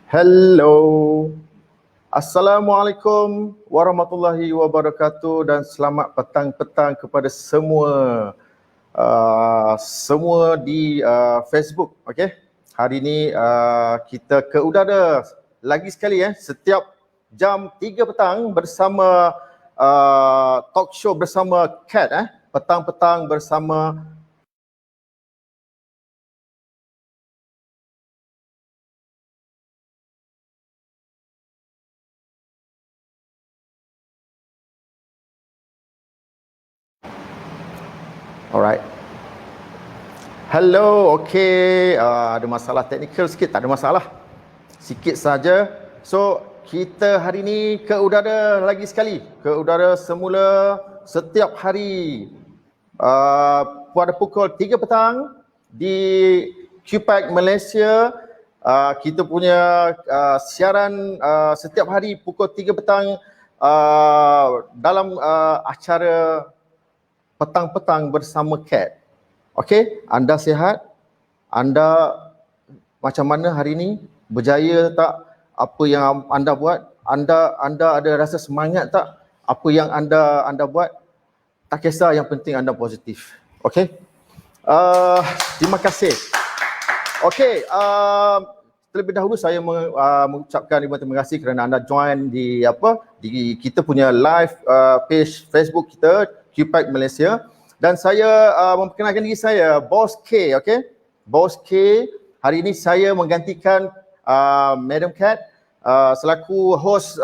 Hello. Assalamualaikum warahmatullahi wabarakatuh dan selamat petang-petang kepada semua di Facebook. Okey. Hari ini kita ke udara lagi sekali setiap jam 3 petang bersama talk show bersama Cat petang-petang bersama Alright. Hello, okey. Ada masalah teknikal sikit, tak ada masalah. Sikit saja. So, kita hari ini ke udara lagi sekali. Ke udara semula setiap hari pada pukul 3 petang di QPAC Malaysia. Kita punya siaran setiap hari pukul 3 petang dalam acara petang-petang bersama Cat. Okey, anda sihat? Anda macam mana hari ini? Berjaya tak apa yang anda buat? Anda ada rasa semangat tak apa yang anda buat? Tak kisah, yang penting anda positif. Okey? Terima kasih. Okey, terlebih dahulu saya mengucapkan terima kasih kerana anda join di kita punya live page Facebook kita QPAC Malaysia, dan saya memperkenalkan diri saya Boss K. Okey, Boss K. Hari ini saya menggantikan Madam Cat selaku host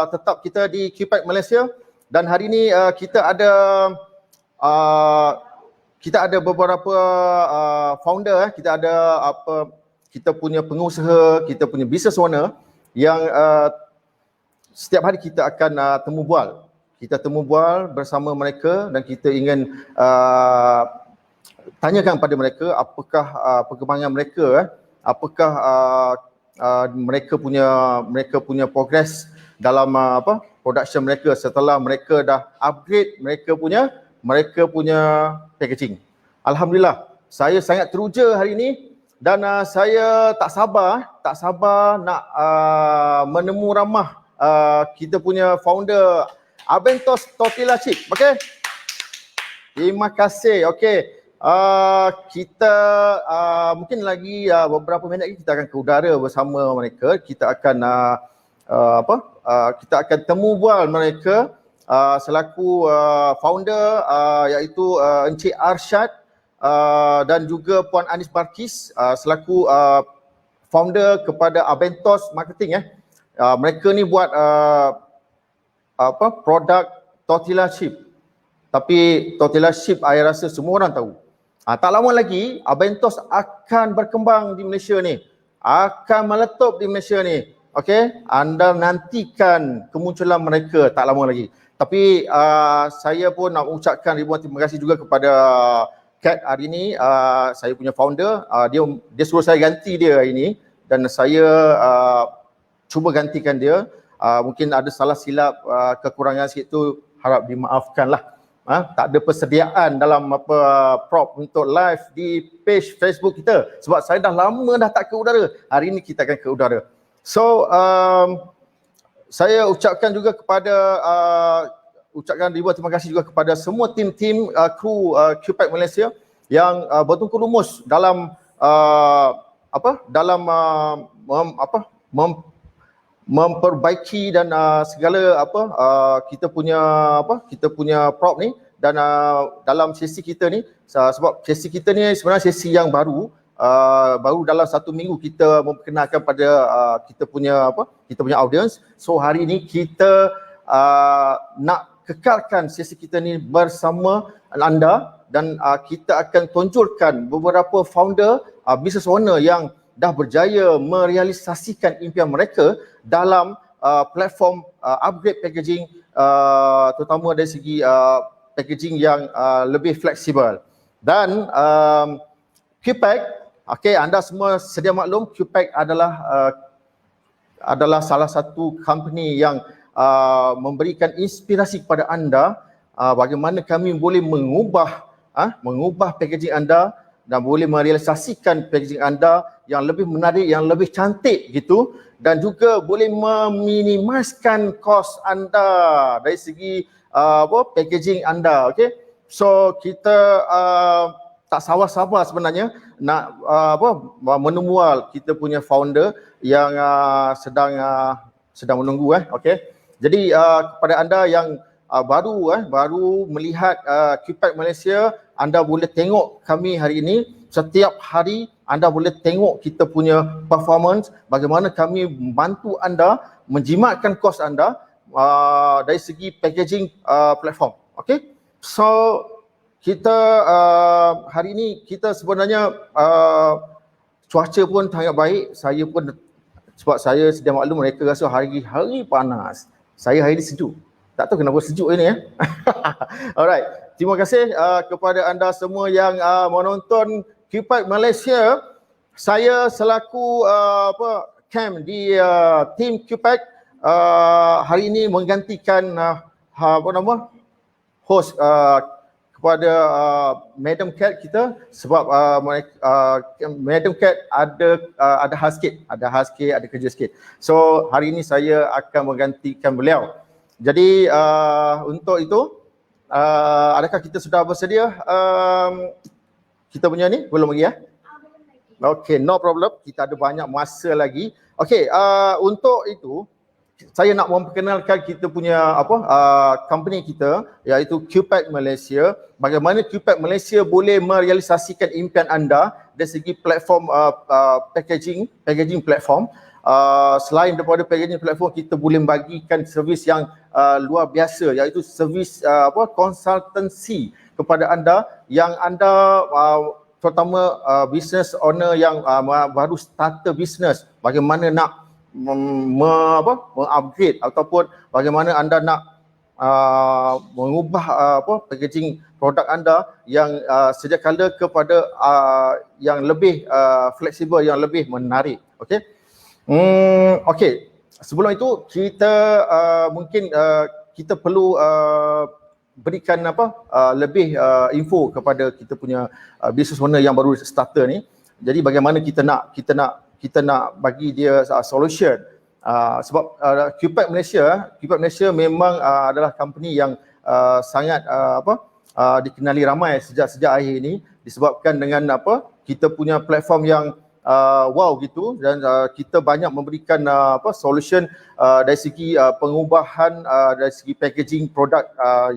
tetap kita di QPAC Malaysia, dan hari ini kita ada beberapa founder, kita punya pengusaha, kita punya business owner yang setiap hari kita akan temu bual. Kita temu bual bersama mereka dan kita ingin tanyakan pada mereka apakah perkembangan mereka, apakah mereka punya progress dalam production mereka setelah mereka dah upgrade mereka punya packaging. Alhamdulillah, saya sangat teruja hari ini dan saya tak sabar nak menemu ramah kita punya founder Abentos Tortilla Chip. Okey. Terima kasih. Okey. Kita mungkin lagi beberapa minit lagi kita akan ke udara bersama mereka. Kita akan kita akan temu bual mereka selaku founder iaitu Encik Arsyad dan juga Puan Anis Barkis selaku founder kepada Abentos Marketing. Mereka ni buat produk tortilla chip. Tapi tortilla chip saya rasa semua orang tahu. Tak lama lagi Abentos akan berkembang di Malaysia ni. Akan meletup di Malaysia ni. Okey, anda nantikan kemunculan mereka tak lama lagi. Tapi saya pun nak ucapkan ribuan terima kasih juga kepada Cat hari ini. Saya punya founder, dia suruh saya ganti dia hari ini dan saya cuba gantikan dia. Mungkin ada salah silap, kekurangan sikit tu harap dimaafkan lah. Tak ada persediaan dalam prop untuk live di page Facebook kita sebab saya dah lama dah tak ke udara. Hari ini kita akan ke udara. So saya ucapkan ribuan terima kasih juga kepada semua tim-tim kru QPAC Malaysia yang bertungku lumus dalam memperbaiki dan segala kita punya prop ni, dan dalam sesi kita ni sebab sesi kita ni sebenarnya sesi yang baru dalam 1 minggu kita memperkenalkan pada kita punya audience. So hari ni kita nak kekalkan sesi kita ni bersama anda dan kita akan tonjolkan beberapa founder, business owner yang dah berjaya merealisasikan impian mereka dalam platform upgrade packaging, terutama dari segi packaging yang lebih fleksibel. Dan QPAC, okey, anda semua sedia maklum QPAC adalah salah satu company yang memberikan inspirasi kepada anda bagaimana kami boleh mengubah packaging anda dan boleh merealisasikan packaging anda yang lebih menarik, yang lebih cantik gitu, dan juga boleh meminimiskan kos anda dari segi packaging anda. Okay, so kita tak sabar-sabar sebenarnya nak menemual kita punya founder yang sedang menunggu. Okay, jadi kepada anda yang baru melihat QPAC Malaysia, anda boleh tengok kami hari ini. Setiap hari anda boleh tengok kita punya performance, bagaimana kami membantu anda menjimatkan kos anda dari segi packaging platform. Okay, so kita hari ini kita sebenarnya cuaca pun sangat baik. Saya pun, sebab saya sedia maklum mereka rasa hari-hari panas, saya hari ini sejuk. Tak tahu kenapa sejuk ini ya. Alright, terima kasih kepada anda semua yang menonton QPAC Malaysia. Saya selaku Cam di tim QPAC hari ini menggantikan host kepada Madam Cat kita, sebab Madam Cat ada hal sikit, ada kerja sikit. So hari ini saya akan menggantikan beliau. Jadi untuk itu, adakah kita sudah bersedia? Kita punya ni belum lagi ya? Okay, no problem. Kita ada banyak masa lagi. Okay, untuk itu saya nak memperkenalkan kita punya company kita, iaitu QPAC Malaysia. Bagaimana QPAC Malaysia boleh merealisasikan impian anda dari segi platform packaging platform. Selain daripada packaging platform, kita boleh bagikan servis yang luar biasa, iaitu servis consultancy kepada anda yang anda terutama business owner yang baru starter business, bagaimana nak mengupgrade ataupun bagaimana anda nak mengubah packaging produk anda yang sedia kala kepada yang lebih fleksibel, yang lebih menarik. Okey. Okey. Sebelum itu kita mungkin kita perlu berikan lebih info kepada kita punya business owner yang baru starter ni. Jadi bagaimana kita nak bagi dia solution. Sebab QPAC Malaysia memang adalah company yang sangat dikenali ramai sejak akhir ini, disebabkan dengan kita punya platform yang wow gitu, dan kita banyak memberikan solution dari segi pengubahan dari segi packaging produk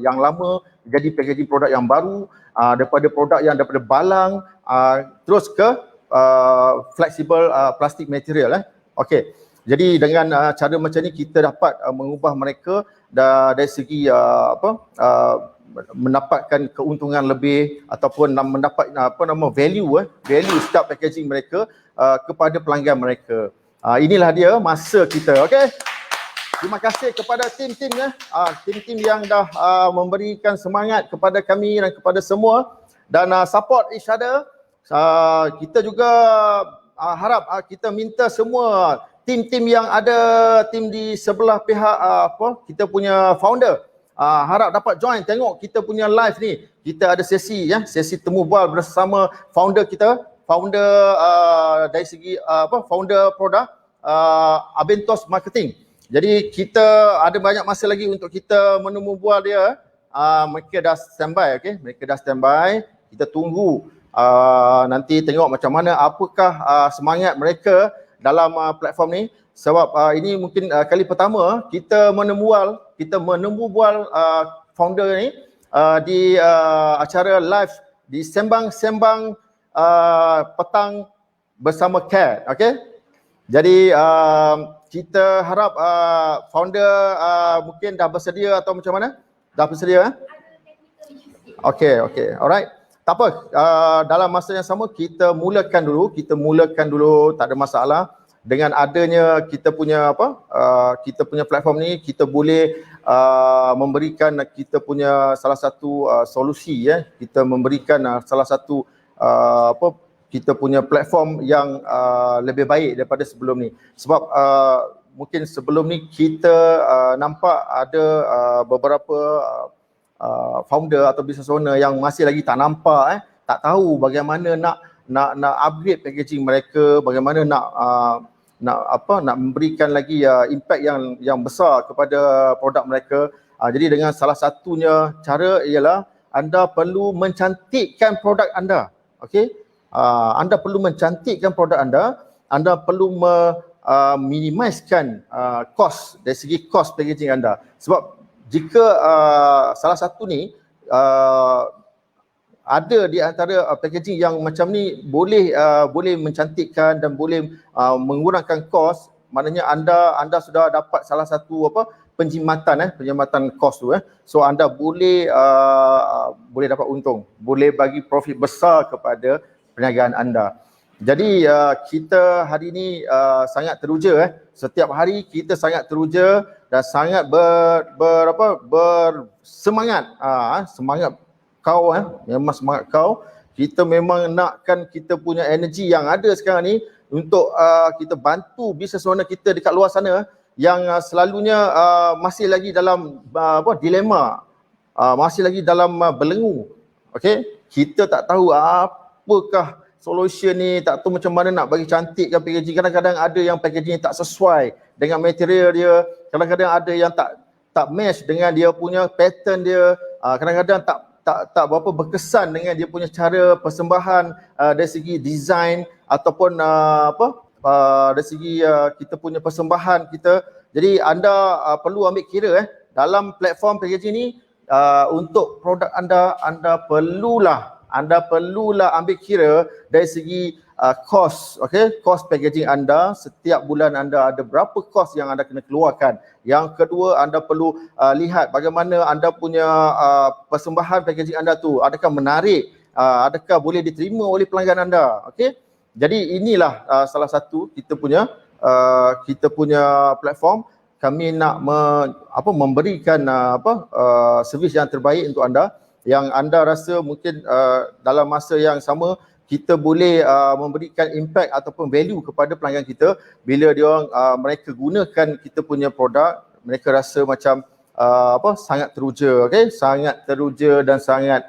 yang lama jadi packaging produk yang baru, daripada produk yang daripada balang terus ke flexible plastic material. Okey. Jadi dengan cara macam ni kita dapat mengubah mereka dari segi mendapatkan keuntungan lebih ataupun mendapat value setiap packaging mereka kepada pelanggan mereka. Inilah dia masa kita. Okey. Terima kasih kepada tim-tim tim-tim yang dah memberikan semangat kepada kami dan kepada semua, dan support each other. Kita juga harap kita minta semua tim-tim yang ada, tim di sebelah pihak kita punya founder, harap dapat join tengok kita punya live ni. Kita ada sesi sesi temu bual bersama founder kita, founder dari segi founder produk Abentos Marketing. Jadi kita ada banyak masa lagi untuk kita menemu bual dia. Mereka dah standby, okey. Mereka dah standby. Kita tunggu nanti tengok macam mana, apakah semangat mereka dalam platform ni. Sebab ini mungkin kali pertama kita menemu bual founder ni di acara live di sembang-sembang petang bersama Cat. Okey. Jadi kita harap founder mungkin dah bersedia atau macam mana? Dah bersedia? Okey. Alright. Tak apa, dalam masa yang sama kita mulakan dulu, tak ada masalah. Dengan adanya kita punya kita punya platform ni, kita boleh memberikan kita punya salah satu solusi kita memberikan salah satu kita punya platform yang lebih baik daripada sebelum ni. Sebab mungkin sebelum ni kita nampak ada beberapa founder atau business owner yang masih lagi tak nampak tak tahu bagaimana nak upgrade packaging mereka, bagaimana nak memberikan lagi impact yang besar kepada produk mereka. Jadi dengan salah satunya cara ialah anda perlu mencantikkan produk anda. Okey, anda perlu mencantikkan produk anda perlu minimizekan cost, dari segi cost packaging anda. Sebab jika salah satu ni ada di antara packaging yang macam ni boleh mencantikkan dan boleh mengurangkan kos, maknanya anda sudah dapat salah satu penjimatan kos tu. So anda boleh dapat untung, boleh bagi profit besar kepada perniagaan anda. Jadi kita hari ini sangat teruja setiap hari kita sangat teruja dan sangat bersemangat. Semangat kau memang semangat kau. Kita memang nakkan kita punya energi yang ada sekarang ni untuk kita bantu bisnes owner kita dekat luar sana yang selalunya masih lagi dalam dilema, masih lagi dalam belenggu. Okey, kita tak tahu apakah solution ni, tak tahu macam mana nak bagi cantikkan packaging. Kadang-kadang ada yang packaging tak sesuai dengan material dia, kadang-kadang ada yang tak match dengan dia punya pattern dia, kadang-kadang tak berapa berkesan dengan dia punya cara persembahan dari segi design ataupun dari segi kita punya persembahan kita. Jadi anda perlu ambil kira dalam platform packaging ni untuk produk anda perlulah ambil kira dari segi cost, okey, cost packaging anda. Setiap bulan anda ada berapa cost yang anda kena keluarkan. Yang kedua, anda perlu lihat bagaimana anda punya persembahan packaging anda tu, adakah menarik, adakah boleh diterima oleh pelanggan anda. Okey, jadi inilah salah satu kita punya platform. Kami nak memberikan servis yang terbaik untuk anda, yang anda rasa mungkin dalam masa yang sama kita boleh memberikan impact ataupun value kepada pelanggan kita. Bila mereka gunakan kita punya produk, mereka rasa macam sangat teruja, okey, sangat teruja dan sangat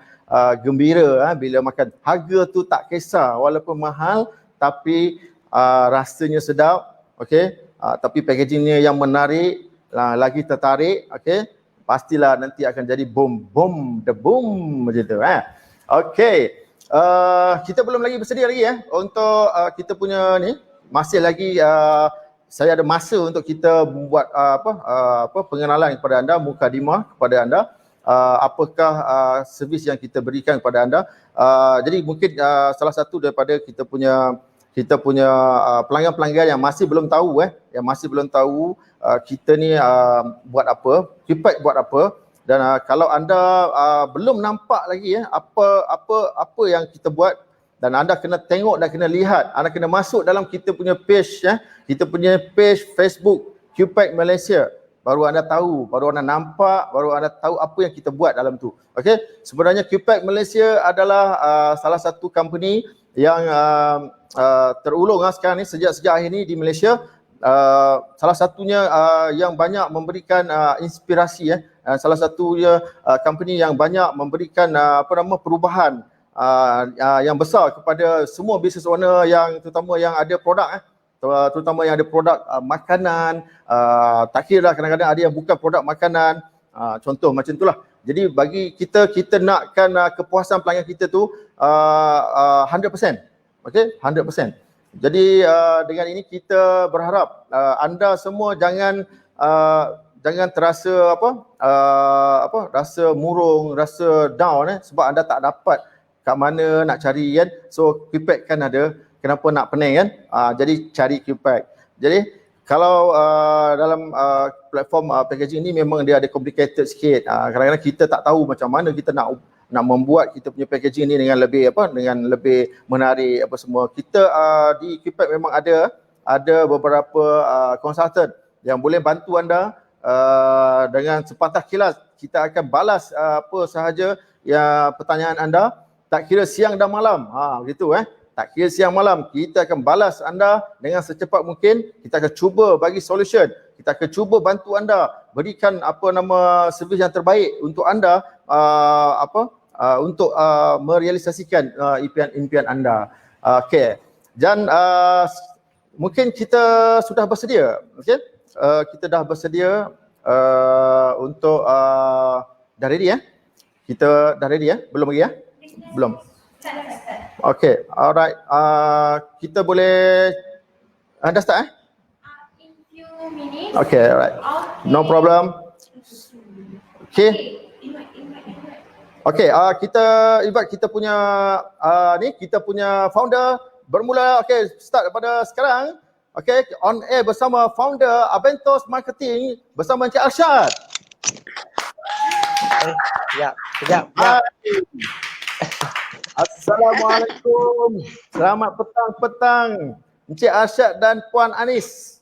gembira bila makan. Harga tu tak kisah, walaupun mahal tapi rasanya sedap, okey, tapi packagingnya yang menarik, lagi tertarik, okey. Pastilah nanti akan jadi boom macam tu. Okey, kita belum lagi bersedia lagi untuk kita punya ni, masih lagi saya ada masa untuk kita buat pengenalan kepada anda, mukadimah kepada anda, apakah servis yang kita berikan kepada anda. Jadi mungkin salah satu daripada kita punya pelanggan-pelanggan yang masih belum tahu kita ni buat apa, Qpack buat apa. Dan kalau anda belum nampak lagi apa yang kita buat, dan anda kena tengok dan kena lihat, anda kena masuk dalam kita punya page kita punya page Facebook Qpack Malaysia, baru anda tahu, baru anda nampak, baru anda tahu apa yang kita buat dalam tu. Okey, sebenarnya Qpack Malaysia adalah salah satu company yang terulung sekarang ni, sejak akhir ni di Malaysia. Salah satunya yang banyak memberikan inspirasi, salah satunya company yang banyak memberikan perubahan yang besar kepada semua business owner yang terutama yang ada produk, terutama yang ada produk makanan, tak kira lah, kadang-kadang ada yang bukan produk makanan, contoh macam itulah. Jadi bagi kita nakkan kepuasan pelanggan kita tu 100%. Okey, 100%. Jadi dengan ini kita berharap anda semua jangan terasa rasa murung, rasa down sebab anda tak dapat kat mana nak cari kan. So Qpack kan ada, kenapa nak pening kan? Jadi cari Qpack. Jadi kalau dalam platform packaging ni memang dia ada complicated sikit. Kadang-kadang kita tak tahu macam mana kita nak membuat kita punya packaging ni dengan lebih menarik apa semua. Kita di Qpack memang ada beberapa konsultan yang boleh bantu anda dengan sepatah kilas. Kita akan balas apa sahaja yang pertanyaan anda, tak kira siang dan malam. Begitu tak kira siang malam, kita akan balas anda dengan secepat mungkin. Kita akan cuba bagi solution, kita akan cuba bantu anda, berikan servis yang terbaik untuk anda untuk merealisasikan impian anda. Okey. Dan mungkin kita sudah bersedia, okey? Kita dah bersedia untuk dah ready ya? Kita dah ready ya? Belum lagi ya? Belum. Okey, alright. Kita boleh dah start In few minutes. Okay, alright. No problem. Okay. Okay, kita invite kita punya kita punya founder bermula. Okay, start daripada sekarang. Okay, on air bersama founder Abentos Marketing bersama Encik Arsyad. Sekejap. Assalamualaikum. Selamat petang-petang Encik Arsyad dan Puan Anis.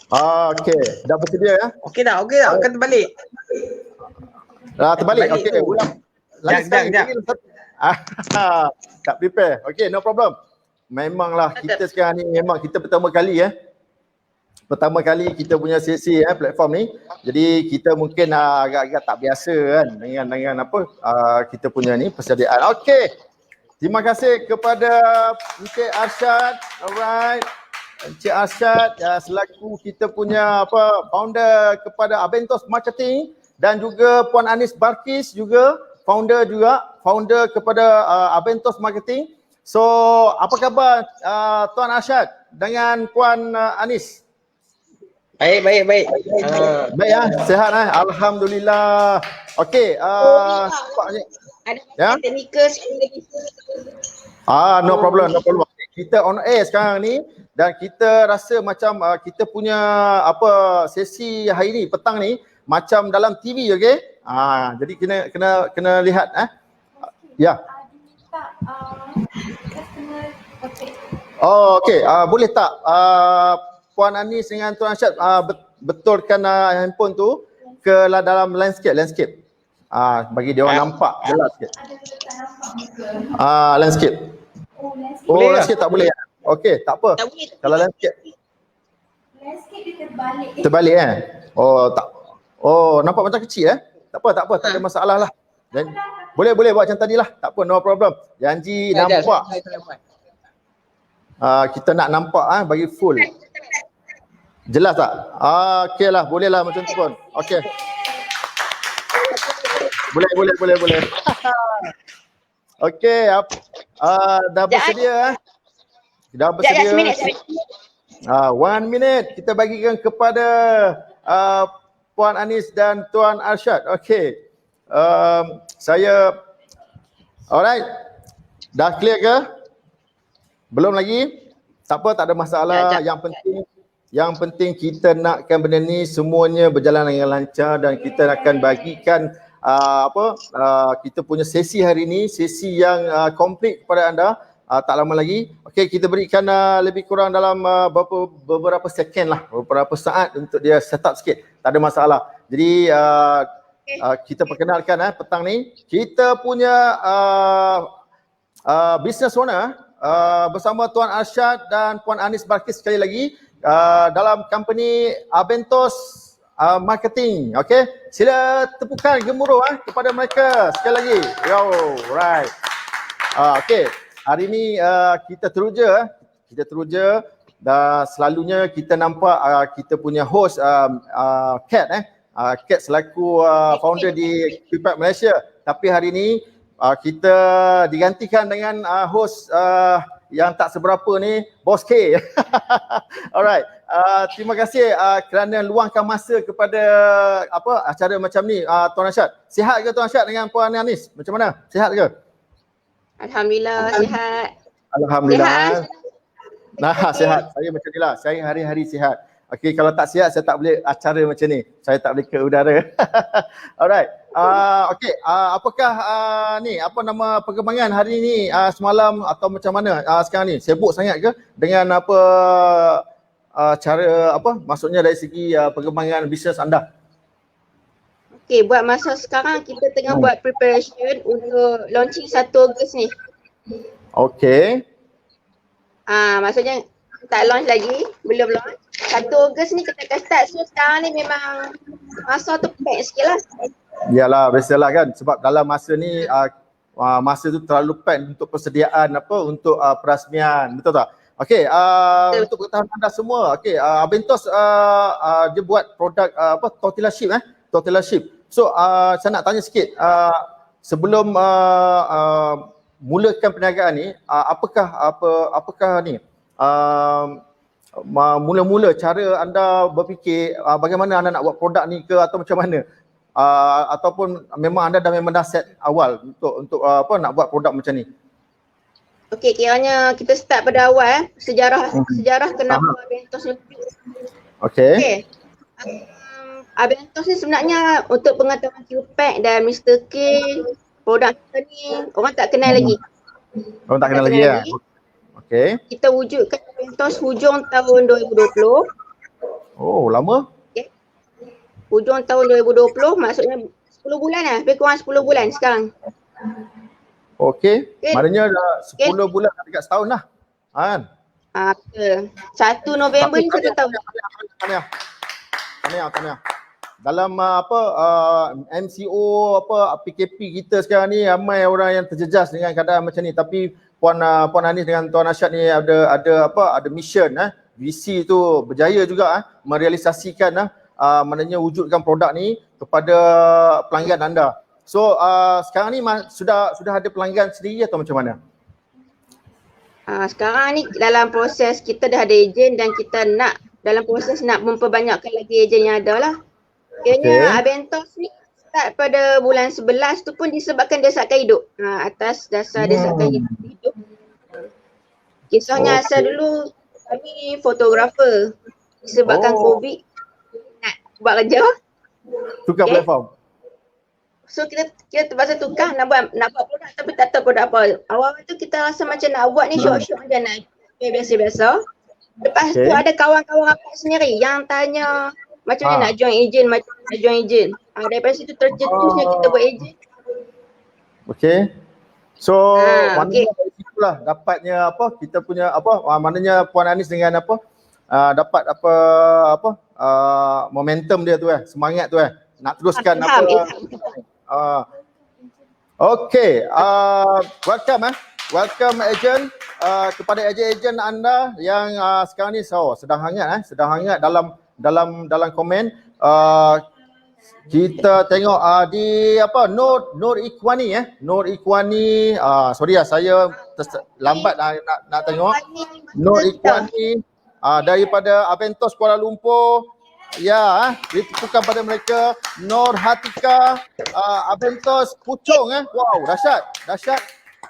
Okey, dah bersedia ya? Okey dah. Kan terbalik. Terbalik. Okey, ulang. Lagi sekali. Tak prepare. Okey, no problem. Memanglah kita sekarang ni memang kita pertama kali Pertama kali kita punya sesi platform ni. Jadi kita mungkin agak-agak tak biasa kan dengan kita punya ni persediaan. Okey. Terima kasih kepada Encik Arsyad. Alright. Encik Arsyad selaku kita punya founder kepada Abentos Marketing dan juga Puan Anis Barkis juga founder kepada Abentos Marketing. So, apa khabar Tuan Arsyad dengan Puan Anis? Baik. Baik ya, sihat alhamdulillah. Okey, Ada teknikal sekali lagi. no problem. Kita on air sekarang ni dan kita rasa macam kita punya sesi hari ni petang ni macam dalam TV, okey? Jadi kena lihat ya. Diminta customer contact. Okey, boleh tak Puan Anis dengan Tuan Arsyad betulkan handphone tu ke dalam landscape. Bagi dia orang nampak jelas sikit. Ada tak nampak muka? Landscape. Landscape. Landscape tak boleh. Okey, tak apa. Tak boleh. Kalau landscape Landscape dia terbalik. terbalik tak. Nampak macam kecil Tak apa, tak ada masalah lah. Dan boleh buat macam tadi lah. Tak apa, no problem. Janji nampak. Kita nak nampak bagi full. Jelas tak? Okey lah, boleh lah macam tu pun. Okey. Boleh. Okey, dah bersedia Dah bersedia. One minute kita bagikan kepada Puan Anis dan Tuan Arsyad. Okey. Saya alright. Dah clear ke? Belum lagi? Tak apa, tak ada masalah. Yang penting kita nakkan benda ni semuanya berjalan dengan lancar dan kita akan bagikan kita punya sesi hari ni, sesi yang komplit kepada anda. Tak lama lagi. Okey, kita berikan lebih kurang dalam beberapa second lah, beberapa saat untuk dia set up sikit. Tak ada masalah. Jadi kita perkenalkan petang ni kita punya business owner bersama Tuan Arsyad dan Puan Anis Barkis sekali lagi dalam company Abentos Marketing. Okey, sila tepukan gemuruh kepada mereka sekali lagi. Right. Okey, hari ni kita teruja dan selalunya kita nampak kita punya host Kat Kat selaku founder di Quickpack Malaysia, tapi hari ni kita digantikan dengan host yang tak seberapa ni, Bos K. Alright. Terima kasih kerana luangkan masa kepada acara macam ni Tuan Arsyad. Sihat ke Tuan Arsyad dengan Puan Anis? Macam mana? Sihat ke? Alhamdulillah sihat. Alhamdulillah. Sihat. Saya macam ni lah. Saya hari-hari sihat. Okey, kalau tak sihat saya tak boleh acara macam ni. Saya tak boleh ke udara. Alright. Okey, apakah apa nama perkembangan hari ni semalam atau macam mana sekarang ni? Sibuk sangat ke dengan cara maksudnya dari segi perkembangan bisnes anda? Okey, buat masa sekarang kita tengah buat preparation untuk launching 1 Ogos ni. Okey. Maksudnya tak launch lagi, belum launch. 1 Ogos ni kita akan start. So sekarang ni memang masa tu pendek sikit lah. Yalah, biasalah kan sebab dalam masa ni masa tu terlalu pack untuk persediaan untuk perasmian, betul tak? Okey, untuk pengetahuan anda semua, okey, Abentos dia buat produk tortilla chip tortilla chip. So saya nak tanya sikit, sebelum mulakan perniagaan ni, apakah ni mula-mula cara anda berfikir bagaimana anda nak buat produk ni ke, atau macam mana? Ataupun memang anda memang dah set awal untuk nak buat produk macam ni? Okey, kiranya kita start pada awal sejarah kenapa Abentos ni. Okey. Abentos ni sebenarnya untuk pengetahuan Q-Pack dan Mr. K, produk kita ni orang tak kenal lagi. Orang tak kenal lagi ya? Okey. Kita wujudkan Abentos hujung tahun 2020. Oh, lama? Hujung tahun 2020, maksudnya 10 bulan lah, lebih kurang 10 bulan sekarang. Okey, maknanya dah 10 bulan dekat setahun lah. Kan? Betul. 1 November ni 1 tahun. Tahniah. Dalam MCO PKP kita sekarang ni ramai orang yang terjejas dengan keadaan macam ni, tapi Puan Anis dengan Tuan Arsyad ni ada mission visi tu berjaya juga merealisasikan maknanya wujudkan produk ni kepada pelanggan anda. So sekarang ni sudah ada pelanggan sendiri atau macam mana? Sekarang ni dalam proses kita dah ada ejen dan kita nak dalam proses nak memperbanyakkan lagi ejen yang ada lah. Kiranya Abentos ni start pada bulan 11 tu pun disebabkan desakan hidup. Atas dasar desakan hidup. Kisahnya asal dulu kami fotografer. Disebabkan COVID nak buat kerja. Tukar platform. So kita terpaksa tukar nak buat produk tapi tak tahu produk apa. Awal tu kita rasa macam nak buat ni syok-syok je nak biasa-biasa. Lepas tu ada kawan-kawan rapat sendiri yang tanya macam mana nak join ejen, daripada situ tercetusnya kita buat ejen. Okey. So maknanya dari situlah dapatnya kita punya maknanya Puan Anis dengan dapat momentum dia tu semangat tu nak teruskan Okey, welcome agent, kepada ejen-ejen anda yang sekarang ni sedang hangat dalam komen. Kita tengok di Nur Ikhwani Nur Ikhwani, sorry saya lambat nak tengok. Nur Ikhwani daripada Abentos Kuala Lumpur. Ya, ditepukan pada mereka. Nur Hatika, Abentos Puchong wow, dahsyat.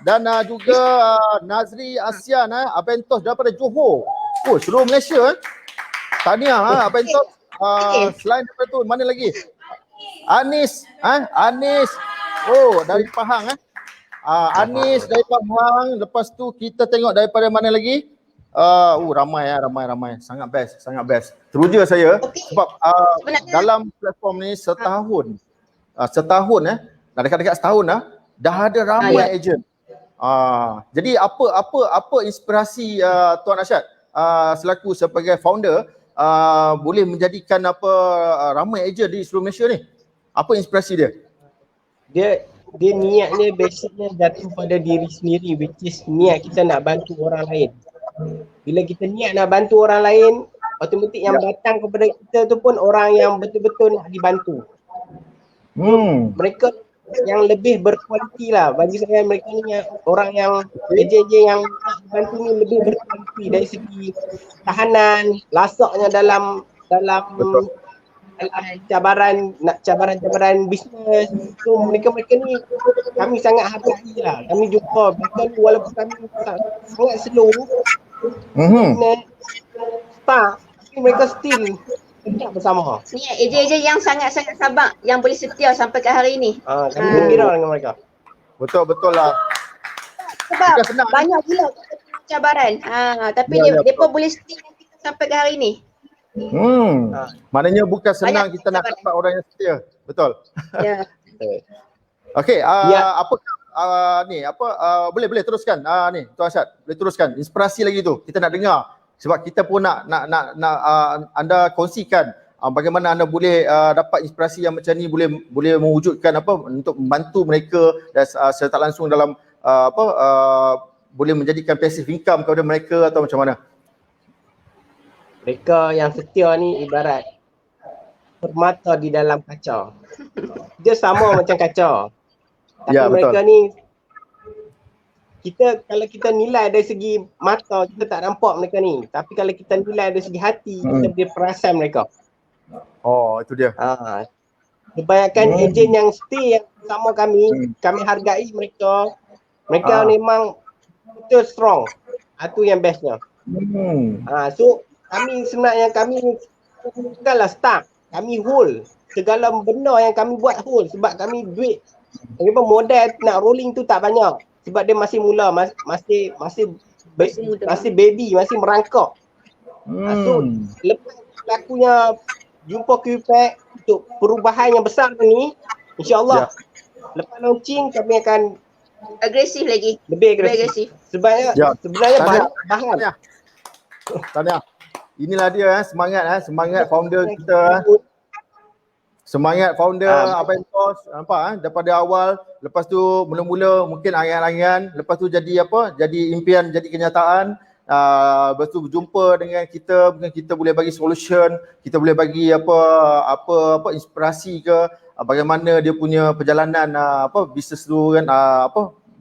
Dan juga Nazri Asian Abentos daripada Johor. Oh, seluruh Malaysia Tahniah Abentos. Selain daripada tu, mana lagi? Anis. Oh, dari Pahang Anis dari Pahang. Lepas tu kita tengok daripada mana lagi? Ramai. Sangat best. Teruja saya sebab dalam platform ni setahun dah dekat-dekat setahun dah ada ramai ejen. Jadi apa inspirasi Tuan Arsyad selaku sebagai founder boleh menjadikan ramai ejen di seluruh Malaysia ni? Apa inspirasi dia? Dia niatnya basicnya jatuh pada diri sendiri, which is niat kita nak bantu orang lain. Bila kita niat nak bantu orang lain, automatik yang datang kepada kita tu pun orang yang betul-betul nak dibantu. Mereka yang lebih berkualiti lah. Bagi saya mereka ni orang yang ejen-ejen yang nak dibantu ni lebih berkualiti dari segi tahanan, lasaknya dalam cabaran bisnes. So mereka ni kami sangat hargai lah. Kami jumpa mereka ni walaupun kami sangat slow tapi mereka still tetap bersama. Ni ejen-ejen yang sangat-sangat sabar yang boleh setia sampai ke hari ni. Kami gembira dengan mereka. Betul lah. Sebab banyak gila cabaran. Tapi mereka boleh setia kita sampai ke hari ni. Maknanya bukan senang kita nak dapat orang yang setia. Betul. Ya. Okey, boleh teruskan. Ni Tuan Arsyad, boleh teruskan. Inspirasi lagi tu kita nak dengar sebab kita pun nak anda kongsikan bagaimana anda boleh dapat inspirasi yang macam ni boleh mewujudkan untuk membantu mereka dan secara tak langsung dalam boleh menjadikan passive income kepada mereka atau macam mana? Mereka yang setia ni ibarat permata di dalam kaca. Dia sama macam kaca. Tapi Ya, betul. mereka ni kalau kita nilai dari segi mata kita tak nampak mereka ni. Tapi kalau kita nilai dari segi hati kita boleh perasan mereka. Oh, itu dia. Kebanyakan ejen yang stay yang sama kami hargai mereka. Mereka memang betul strong. Itu yang bestnya. So kami sebenarnya bukanlah start. Kami hold. Segala benda yang kami buat hold sebab kami duit. Modal nak rolling tu tak banyak. Sebab dia masih mula, masih baby, masih merangkak. So lepas lakunya jumpa QPack untuk perubahan yang besar ni, insyaAllah lepas launching kami akan Agresif lagi. lebih agresif. Sebabnya sebenarnya bahan. Tahniah. Inilah dia semangat founder kita. Semangat founder Abang Boss, nampak daripada awal, lepas tu mula-mula mungkin angan-angan, lepas tu jadi impian, jadi kenyataan. Lepas tu berjumpa dengan kita, mungkin kita boleh bagi solution, kita boleh bagi inspirasi ke bagaimana dia punya perjalanan bisnes tu kan,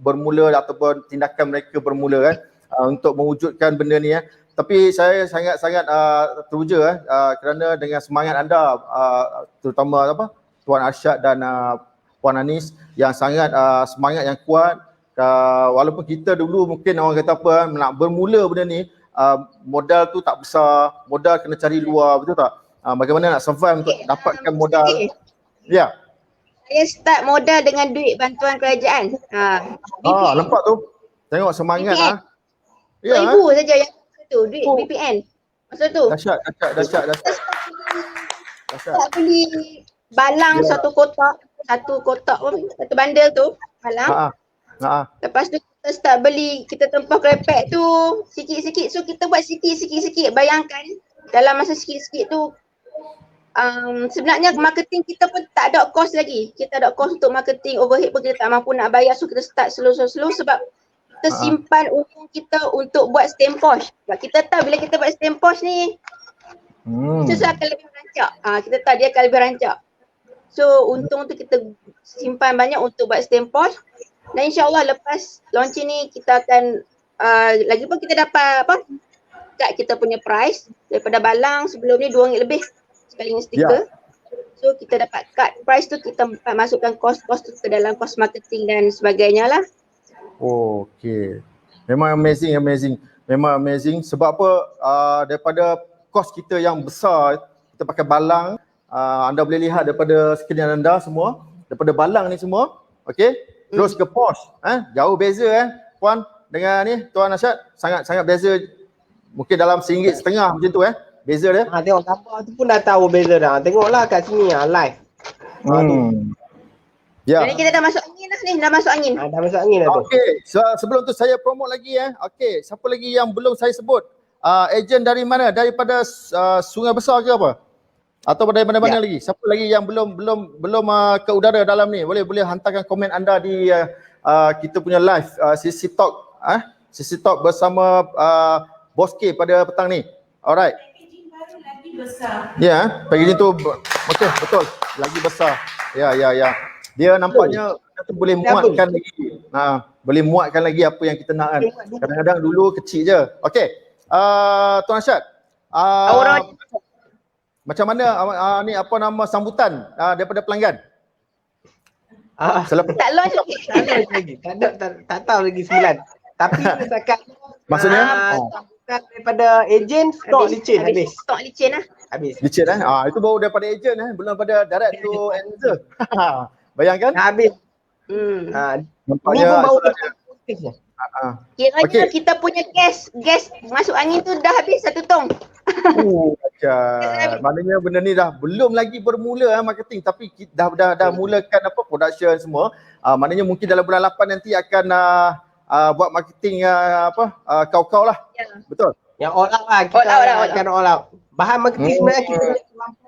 bermula ataupun tindakan mereka bermula kan, untuk mewujudkan benda ni. Tapi saya sangat-sangat teruja kerana dengan semangat anda, terutama Tuan Arsyad dan Puan Anis yang sangat semangat yang kuat. Walaupun kita dulu mungkin orang kata nak bermula benda ni, modal tu tak besar, modal kena cari luar, betul tak? Bagaimana nak survive untuk dapatkan modal. Ya. Saya start modal dengan duit bantuan kerajaan. Nampak tu. Tengok semangat. Ya. 2,000 saja yang tu duit BPN. Masa tu. Dahsyat. Tak beli balang satu kotak satu bundle tu balang. Lepas tu kita start beli, kita tempah krepek tu sikit-sikit. So kita buat sikit-sikit. Bayangkan dalam masa sikit-sikit tu sebenarnya marketing kita pun tak ada cost lagi. Kita ada cost untuk marketing, overhead pun kita tak mampu nak bayar. So kita start slow sebab kita simpan untung kita untuk buat stamp posh. Sebab kita tahu bila kita buat stamp posh ni kita akan lebih rancak. Kita tahu dia akan lebih rancak. So untung tu kita simpan banyak untuk buat stamp posh. Dan insyaAllah lepas launching ni kita akan lagipun kita dapat kat kita punya price daripada balang sebelum ni RM2 lebih sekali stiker. So kita dapat cut price tu, kita masukkan kos tu ke dalam kos marketing dan sebagainya lah. Okay. Memang amazing. Memang amazing. Sebab apa? Daripada kos kita yang besar, kita pakai balang, anda boleh lihat daripada skrin anda semua, daripada balang ni semua, okay? Terus ke posh, jauh beza Puan dengan ni Tuan Arsyad, sangat beza. Mungkin dalam RM1.50 macam tu beza dia. Tengok gambar tu pun dah tahu beza dah. Tengoklah kat sini live. Ya. Jadi kita dah masuk angin dah ni, dah masuk angin. Dah masuk angin dah tu. Okey, sebelum tu saya promote lagi Okey, siapa lagi yang belum saya sebut? Ejen dari mana? Daripada Sungai Besar ke apa? Atau dari mana-mana lagi? Siapa lagi yang belum ke udara dalam ni? Boleh hantarkan komen anda di kita punya live Sisi Talk Sisi Talk bersama Bos K pada petang ni. Alright. Packaging baru lagi besar. Ya, packaging tu betul. Lagi besar. Ya. Dia nampaknya boleh muatkan lagi. Boleh muatkan lagi apa yang kita nak kan. Kadang-kadang dulu kecil je. Okey. Tuan Arsyad. Macam mana ni apa nama sambutan daripada pelanggan? Selepas Tak launch lagi. Tak tahu lagi 9. Tapi setakat maksudnya sambutan daripada ejen stok licin habis. Stok licin lah. Habis. licin itu baru daripada ejen belum pada direct to end user. Bayangkan? Habis. Ni Nampaknya pun baru dekat. Kiranya kita punya gas masuk angin tu dah habis 1 tong. Maknanya benda ni dah belum lagi bermula marketing, tapi dah mulakan production semua. Maknanya mungkin dalam bulan 8 nanti akan buat marketing kau-kau lah. Betul? Yang all out lah. Kita akan all out. Bahan marketing sebenarnya kita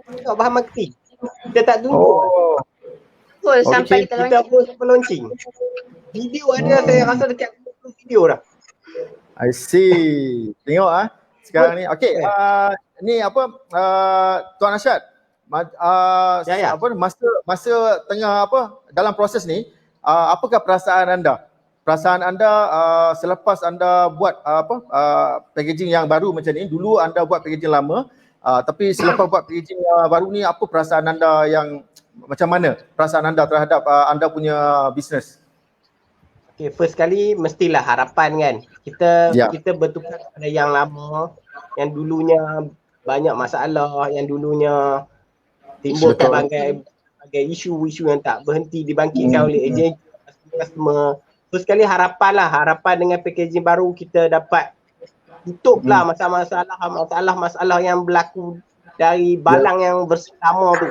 tengok bahan marketing. Kita tak tunjuk. Oh, Betul, sampai kita Kita launching. pun sampai launching. Video ada saya rasa dekat 20 video dah. I see. Tengok sekarang ni. Okey, ni apa Tuan Arsyad, Ya. apa masa tengah apa dalam proses ni, apakah perasaan anda? Perasaan anda selepas anda buat packaging yang baru macam ni, dulu anda buat packaging lama, tapi selepas buat packaging baru ni, apa perasaan anda yang macam mana perasaan anda terhadap anda punya bisnes? Okay, first kali mestilah harapan kan. Kita bertukar pada yang lama, yang dulunya banyak masalah, yang dulunya timbulkan berbagai isu-isu yang tak berhenti dibangkitkan oleh ejen customer. First kali harapan dengan packaging baru kita dapat tutup lah masalah-masalah yang berlaku dari balang yang bersama tu.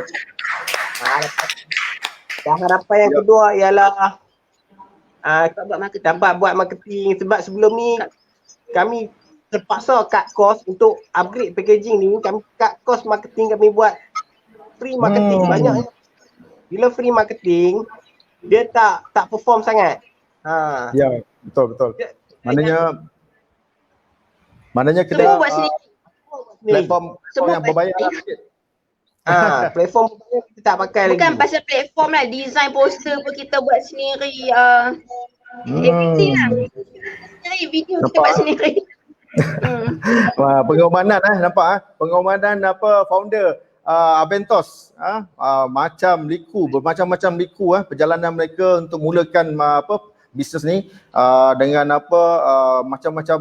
Dan harapan yang kedua ialah dapat buat marketing, sebab sebelum ni kami terpaksa cut cost untuk upgrade packaging ni. Kami cut cost marketing, kami buat free marketing banyak. Bila free marketing dia tak perform sangat. Ya, betul. Maknanya kena Semua buat sendiri. platform Semua yang berbayar buat sikit. Platform kita tak pakai Bukan lagi. pasal platform lah, design poster pun kita buat sendiri, everything lah. Sendiri, video kita Nampak, buat sendiri. Wah, pengorbanan nampak pengorbanan founder Abentos macam liku, bermacam-macam liku perjalanan mereka untuk mulakan bisnes ni dengan macam-macam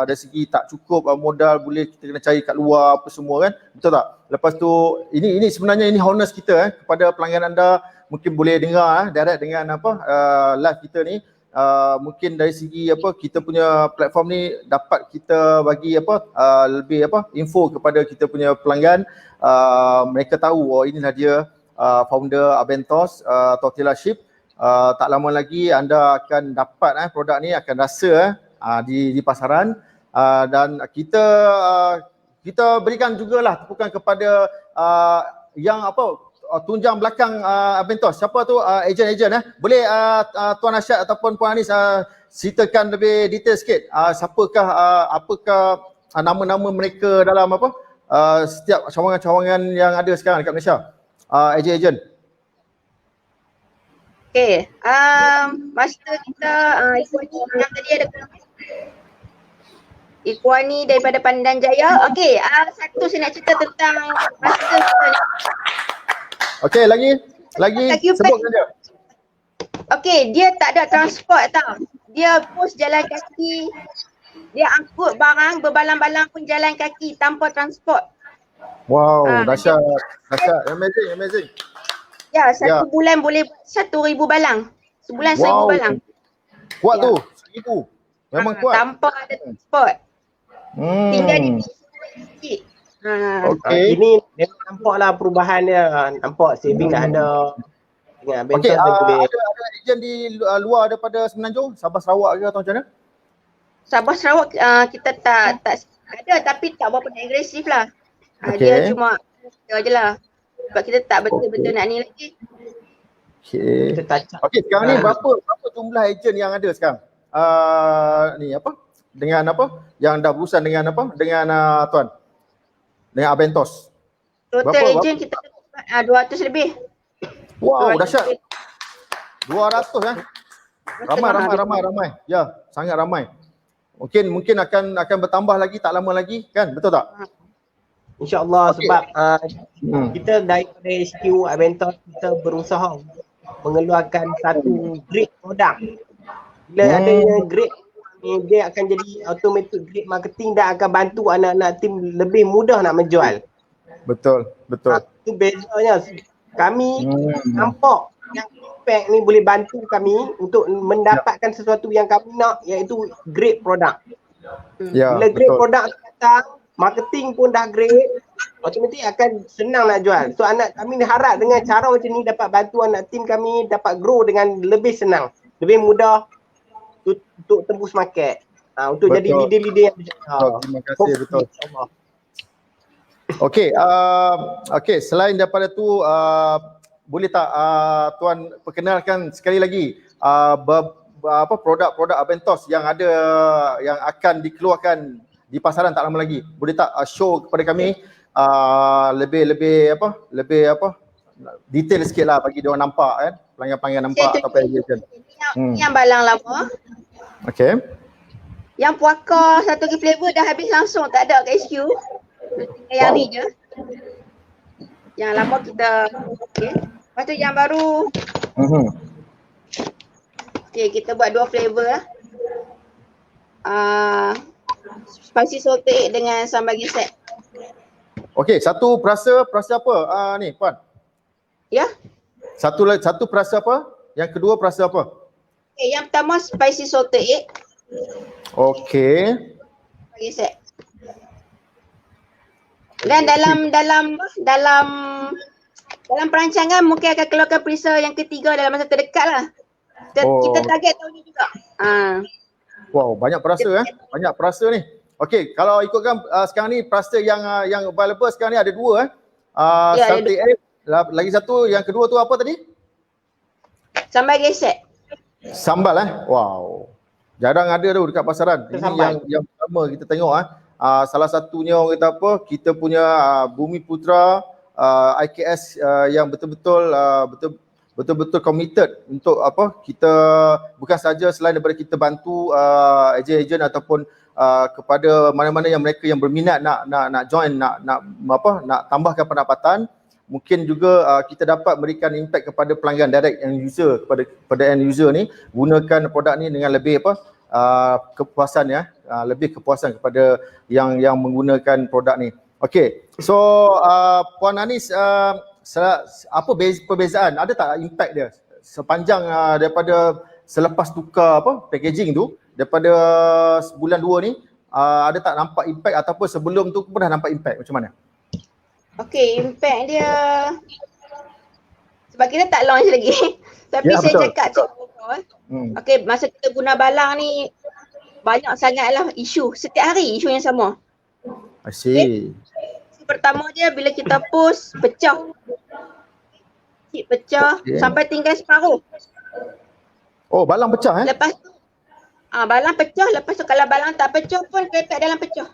dari segi tak cukup modal, boleh kita kena cari kat luar apa semua kan, betul tak? Lepas tu ini sebenarnya ini honest kita kepada pelanggan anda, mungkin boleh dengar direct dengan live kita ni. Mungkin dari segi kita punya platform ni dapat kita bagi lebih info kepada kita punya pelanggan, mereka tahu inilah dia founder Abentos Tortilla Ship. Tak lama lagi anda akan dapat produk ni akan rasa di pasaran, dan kita berikan jugalah tepukan kepada yang tunjang belakang Abentos. Siapa tu ejen-ejen Boleh Tuan Arsyad ataupun Puan Anis ceritakan lebih detail sikit apakah nama-nama mereka dalam setiap cawangan-cawangan yang ada sekarang dekat Malaysia, ejen-ejen. Okay, master kita Ikhwani yang tadi ada Ikhwani daripada Pandan Jaya. Okay, satu saya nak cerita tentang master kita ni. Okay, lagi sebut saja. Okay, dia tak ada transport tau. Dia post jalan kaki, dia angkut barang berbalang-balang pun jalan kaki tanpa transport. Wow, dahsyat, amazing. Ya, satu bulan boleh buat 1,000 balang. Sebulan 1,000 balang. Kuat tu, 1,000. Memang kuat. Tanpa ada transport. Tinggal di sikit. Okay. Ini memang nampaklah perubahan dia. Nampak saving dah ada. Dengan Abentos Okay, boleh. ada ejen di luar daripada Semenanjung, Sabah Sarawak ke atau macam mana? Sabah Sarawak kita tak ada, tapi tak berapa agresif lah. Okay. Dia cuma je lah. Sebab kita tak betul-betul nak ni lagi. Okay. Kita touch up. Okay, sekarang ni berapa jumlah ejen yang ada sekarang? Dengan yang dah berurusan dengan dengan Tuan? Dengan Abentos. Total ejen kita ada 200 lebih. Wow, 200 dahsyat. lebih. 200 Ramai. Ya, sangat ramai. Mungkin akan bertambah lagi tak lama lagi kan, betul tak? InsyaAllah, Okay. sebab kita daripada HQ Abentos kita berusaha mengeluarkan satu great produk. Bila adanya great ni, dia akan jadi automatic great marketing dan akan bantu anak-anak tim lebih mudah nak menjual. Betul. Itu bezanya. Kami nampak yang impact ni boleh bantu kami untuk mendapatkan sesuatu yang kami nak, iaitu great produk. Ya, Bila great betul. produk datang, marketing pun dah great, automatik akan senang nak jual. So kami harap dengan cara macam ni dapat bantu anak tim kami dapat grow dengan lebih senang, lebih mudah untuk tembus market. Untuk jadi Betul. leader-leader yang berjaya. Terima kasih, betul. InsyaAllah. Okey, okey, selain daripada tu boleh tak tuan perkenalkan sekali lagi produk-produk Abentos yang ada yang akan dikeluarkan di pasaran tak lama lagi. Boleh tak show kepada kami lebih detail sikit lah bagi dia orang nampak kan, pelanggan-pelanggan nampak ataupun agent. Yang balang lama. Okey. Yang puaka satu lagi flavor dah habis langsung, tak ada kat SQ. Yang ni je. Yang lama kita okey. Lepas tu yang baru okey, kita buat 2 flavor lah. Spicy salted egg dengan sambal gesek. Okey, satu perasa apa ni puan? Ya? Satu perasa apa? Yang kedua perasa apa? Okay, yang pertama spicy salted egg. Okey. Sambal gesek. Dan dalam perancangan mungkin akan keluarkan perisa yang ketiga dalam masa terdekat lah. Kita target tahun ni juga. Wow, banyak perasa banyak perasa ni. Okey, kalau ikutkan sekarang ni perasa yang available sekarang ni ada 2 salted egg, lagi satu yang kedua tu apa tadi? Sambal gesek. Sambal Wow. Jarang ada tu dekat pasaran. Ini yang pertama kita tengok salah satunya orang kata apa? Kita punya Bumi Putra IKS yang betul-betul committed untuk apa? Kita bukan saja selain daripada kita bantu ejen-ejen ataupun kepada mana-mana yang mereka yang berminat nak join nak tambahkan pendapatan, mungkin juga kita dapat memberikan impact kepada pelanggan direct end user, kepada end user ni gunakan produk ni dengan lebih kepuasan lebih kepuasan kepada yang menggunakan produk ni. Okey. So Puan Anis, apa perbezaan? Ada tak impact dia sepanjang daripada selepas tukar packaging tu daripada sebulan 2 ni, ada tak nampak impact ataupun sebelum tu pun dah nampak impact macam mana? Okey, impact dia sebab kita tak launch lagi. Tapi saya cakap okey, masa kita guna balang ni banyak sangatlah isu, setiap hari isu yang sama. I see. Okay. Pertama dia bila kita post pecah. Chip pecah sampai tinggal separuh. Oh, balang pecah Lepas tu balang pecah, lepas tu kalau balang tak pecah pun kereta dalam pecah.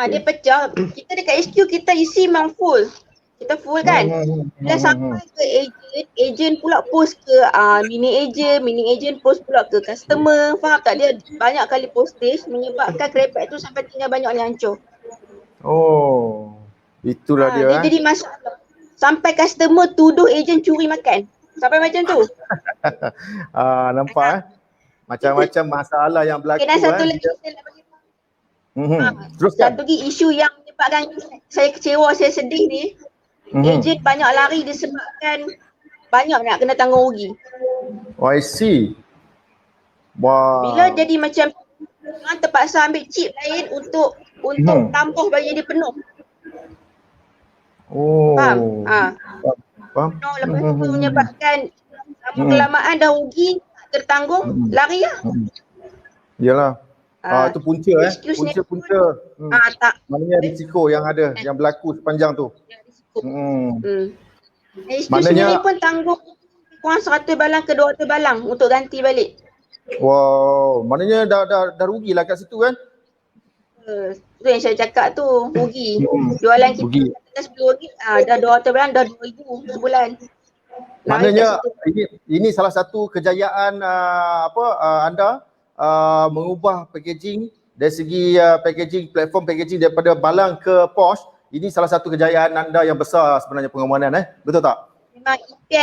Dia pecah. Kita dekat HQ kita isi memang full. Kita full kan. Bila sampai ke ejen pula post ke mini ejen post pula ke customer. Faham tak? Dia banyak kali postage menyebabkan kereta tu sampai tinggal banyak yang hancur. Oh, itulah dia. Dia jadi masalah. Sampai customer tuduh ejen curi makan. Sampai macam tu. Nampak macam-macam masalah yang berlaku. Dan satu lagi saya nak bagi teruskan. Satu lagi isu yang menyebabkan saya kecewa, saya sedih ni. Ejen banyak lari disebabkan banyak nak kena tanggung rugi. Oh, I see. Wow. Bila jadi macam terpaksa ambil chip lain untuk tambah bagi dia penuh. Oh. Faham? Faham. Lepas tu menyebabkan kelamaan dah rugi, tertanggung, lari lah. Yalah. Itu punca punca. Tak. Maknanya risiko yang ada, yang berlaku sepanjang tu. Maknanya pun tanggung kurang 100 balang ke 200 balang untuk ganti balik. Wow, maknanya dah rugilah kat situ kan? Tu yang saya cakap tu, rugi. Jualan kita RM10, dah 200 balang, dah RM2,000 sebulan. Maknanya ini salah satu kejayaan anda mengubah packaging dari segi packaging, platform packaging daripada balang ke posh. Ini salah satu kejayaan anda yang besar sebenarnya pengawanan, betul tak? Memang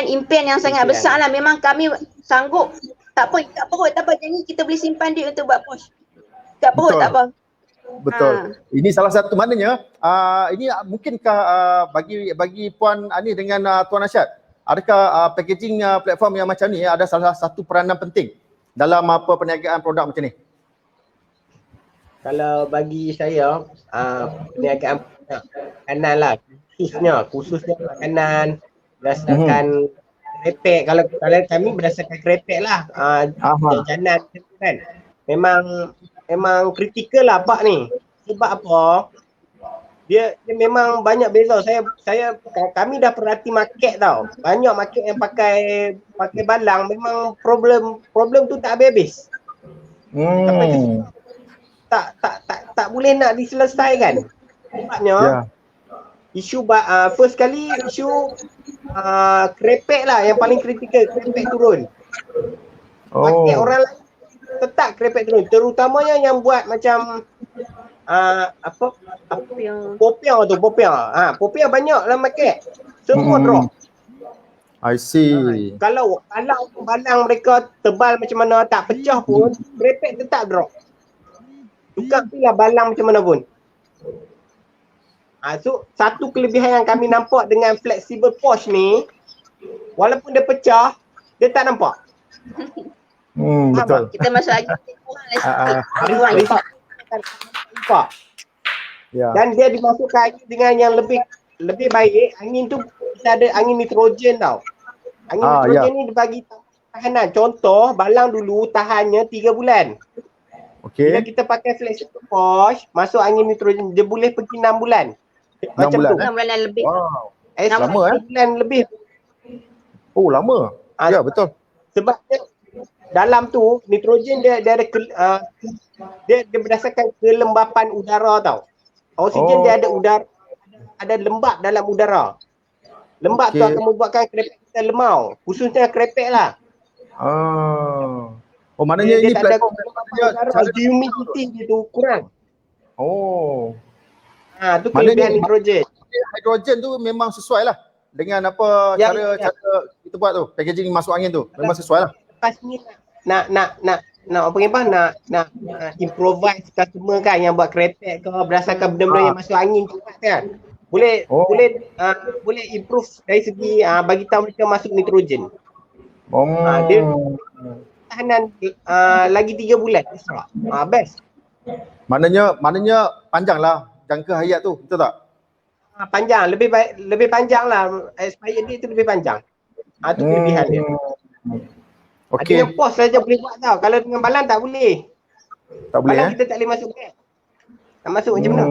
impian yang sangat besar lah. Memang kami sanggup. Tak apa. Jadi kita boleh simpan duit untuk buat posh. Tak perut, tak apa. Betul. Ini salah satu maknanya ini mungkinkah bagi Puan Anis dengan Tuan Arsyad, adakah packaging platform yang macam ni ada salah satu peranan penting dalam perniagaan produk macam ni? Kalau bagi saya perniagaan makanan lah, khususnya makanan berdasarkan krepek. Kalau kami berdasarkan krepek lah, jajanan kan. Memang kritikal lah Pak ni. Sebab apa? dia memang banyak beza. Kami dah perhati market tau. Banyak market yang pakai balang memang problem tu tak habis-habis. Sampai tak boleh nak diselesaikan. Sebabnya Ya. isu first kali isu krepek lah yang paling kritikal, krepek turun. Market Oh. orang lain tetap krepek turun, terutamanya yang buat macam popiah tu, popiah banyak dalam market. Semua drop. I see. Kalau balang mereka tebal macam mana tak pecah pun, krepek tetap drop. Tukar pilih balang macam mana pun. So satu kelebihan yang kami nampak dengan flexible posh ni, walaupun dia pecah, dia tak nampak. Betul. Kita masuk lagi kurang lah sikit. Kurang Risiko import. nampak. Ya. Dan dia dimasukkan angin dengan yang lebih baik. Angin tu kita ada angin nitrogen tau. Angin nitrogen ni dia bagi tahanan. Contoh balang dulu tahannya 3 bulan. Bila Okey. kita pakai flexible posh, masuk angin nitrogen, dia boleh pergi 6 bulan. 6 Macam bulan, tu. 6 bulan lebih. Wow. Lama 6 bulan lebih. Oh, lama. Ya, betul. Sebab dalam tu nitrogen dia ada dia berdasarkan kelembapan udara tau. Oksigen dia ada lembab dalam udara. Lembab tu akan membuatkan krepek kita lemau. Khususnya krepek lah. Oh, maknanya Dia ini tak ada platform kelembapan dia udara, humidity dia tu kurang. Oh. Tu Maknanya kelebihan nitrogen. hidrogen tu memang sesuai lah dengan apa Ya, cara kita buat tu, packaging masuk angin tu. Memang sesuai lah. Lepas ni nak improvise customer kan yang buat krepek ke berdasarkan benda-benda yang masuk angin cepat kan. Boleh improve dari segi bagi tahu mereka masuk nitrogen. Dia tahanan lagi 3 bulan. Best. Maknanya panjang lah jangka hayat tu, betul tak? Panjang, lebih panjang lah. Expired date tu lebih panjang. Tu kelebihan dia. Okey. Dengan pos saja boleh buat tau. Kalau dengan balang tak boleh. Tak boleh Balang kita tak boleh masuk bag. Nak masuk macam mana?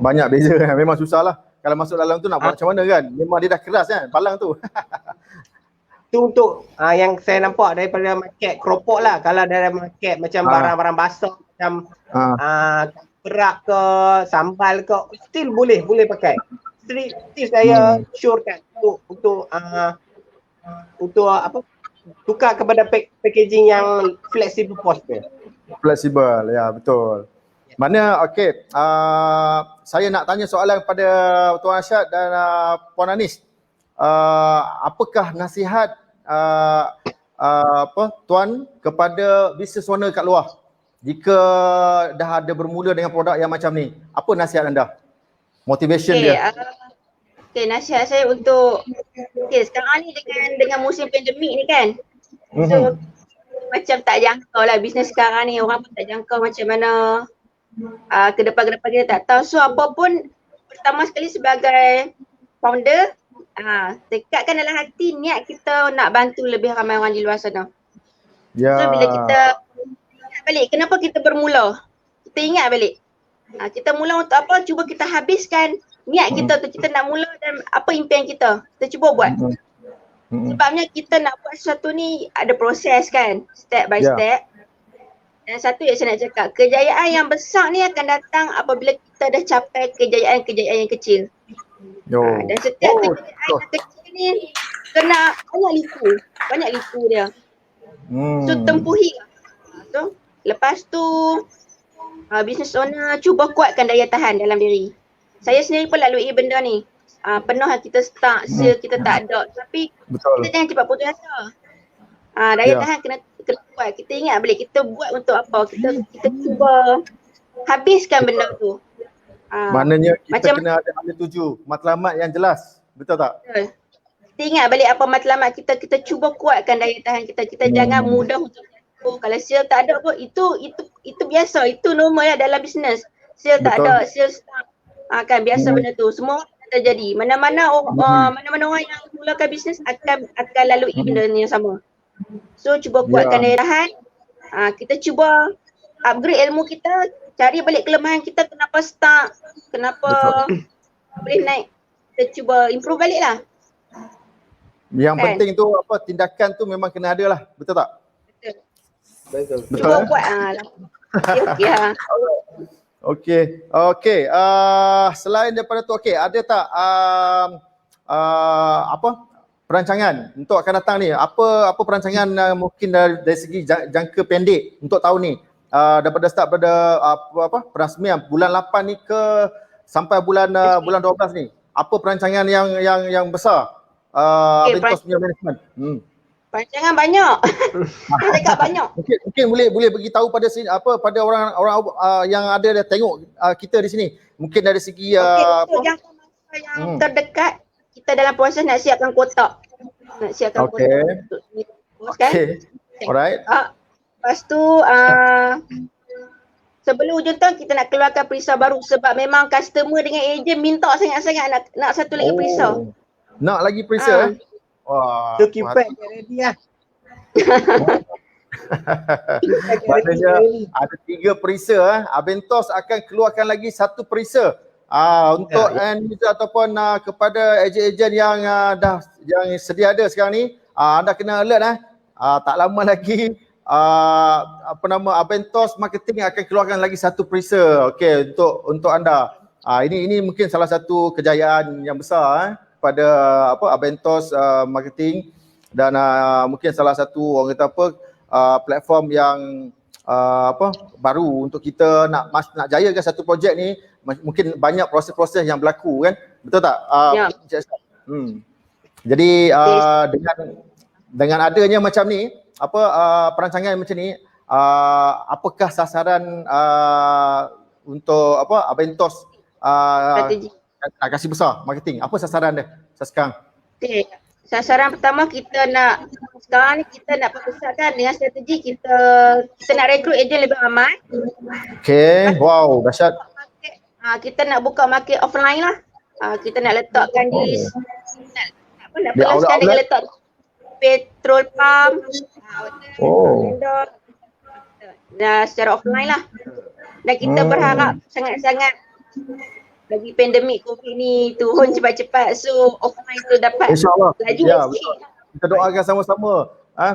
Banyak beza kan. Memang susah lah. Kalau masuk dalam tu nak buat macam mana kan? Memang dia dah keras kan balang tu. Tu untuk yang saya nampak daripada market keropok lah. Kalau dalam market macam barang-barang basah macam perak ke, sambal ke, still boleh pakai. Still saya syorkan untuk apa, tukar kepada packaging yang flexible post dia. Fleksibel, ya betul. Mana okey, saya nak tanya soalan kepada Tuan Arsyad dan Puan Anis. Apakah nasihat Tuan kepada business owner kat luar jika dah ada bermula dengan produk yang macam ni? Apa nasihat anda? Motivation dia. Nasihat saya untuk sekarang ni dengan musim pandemik ni kan. So macam tak jangkau lah bisnes sekarang ni, orang pun tak jangkau macam mana ke depan kita tak tahu. So apa pun pertama sekali sebagai founder, tekadkan dalam hati niat kita nak bantu lebih ramai orang di luar sana. Ya. So bila kita ingat balik kenapa kita bermula, kita ingat balik kita mula untuk apa, cuba kita habiskan niat kita tu, kita nak mula dan apa impian kita cuba buat. Sebabnya kita nak buat sesuatu ni ada proses kan, step by step. Dan satu yang saya nak cakap, kejayaan yang besar ni akan datang apabila kita dah capai kejayaan-kejayaan yang kecil. Dan setiap kejayaan yang kecil ni kena banyak liku dia. So tempuhi. So lepas tu business owner cuba kuatkan daya tahan dalam diri. Saya sendiri pun lalui benda ni. Penuh kita start, sale kita tak ada. Tapi kita jangan cepat putus asa. Daya tahan kena kuat. Kita ingat balik kita buat untuk apa. Kita cuba habiskan benda tu. Maknanya kita macam, kena ada tuju, matlamat yang jelas. Betul tak? Betul. Kita ingat balik apa matlamat kita. Kita cuba kuatkan daya tahan kita. Kita jangan mudah untuk kalau sale tak ada pun itu biasa. Itu normal lah dalam bisnes. Sale tak ada, sale start. Kan biasa benda tu. Semua terjadi. Mana-mana orang yang mulakan bisnes akan lalui benda yang sama. So cuba kuatkan daya tahan. Kita cuba upgrade ilmu kita. cari balik kelemahan kita, kenapa stuck, kenapa boleh naik. Kita cuba improve balik lah. Yang Kan? penting tu apa, tindakan tu memang kena ada lah. Betul tak? Betul. Cuba buat okey lah. Okey. Selain daripada tu, okey, ada tak apa perancangan untuk akan datang ni? Apa perancangan mungkin dari segi jangka pendek untuk tahun ni? Daripada start pada perasmian bulan 8 ni ke sampai bulan 12 ni. Apa perancangan yang besar? Abentos punya management. Perancangan banyak. Saya cakap banyak. Mungkin boleh bagi tahu pada sini pada orang yang ada tengok kita di sini. Mungkin dari segi Untuk jangka masa yang terdekat, kita dalam proses nak siapkan kotak. Kotak untuk kan. Alright. Lepas tu sebelum hujung tahun kita nak keluarkan perisa baru sebab memang customer dengan ejen minta sangat-sangat nak satu lagi perisa. Nak lagi perisa? Wah. So keep back ready lah. Maknanya ada 3 perisa. Abentos akan keluarkan lagi 1 perisa untuk end user ataupun kepada ejen-ejen yang yang sedia ada sekarang ni. Anda kena alert tak lama lagi Abentos Marketing akan keluarkan lagi 1 perisa. Okey, untuk anda. Ini mungkin salah satu kejayaan yang besar pada Abentos Marketing dan mungkin salah satu orang kata platform yang baru untuk kita nak jayakan satu projek ni. Mungkin banyak proses-proses yang berlaku kan, betul tak? Jadi dengan adanya macam ni, perancangan macam ni, apakah sasaran untuk Abentos Strategi. nak kasih besar marketing? Apa sasaran dia sekarang? Okay. Sasaran pertama sekarang ni kita nak perbesarkan dengan strategi kita nak rekrut ejen lebih ramai. Okay, wow, dahsyat. Kita nak buka market offline lah. Kita nak letakkan di nak pelaskan dengan letak petrol pump. Secara offline lah. Dan kita berharap sangat-sangat bagi pandemik COVID ni turun cepat-cepat, so offline tu dapat InsyaAllah. laju Betul. Kita doakan sama-sama.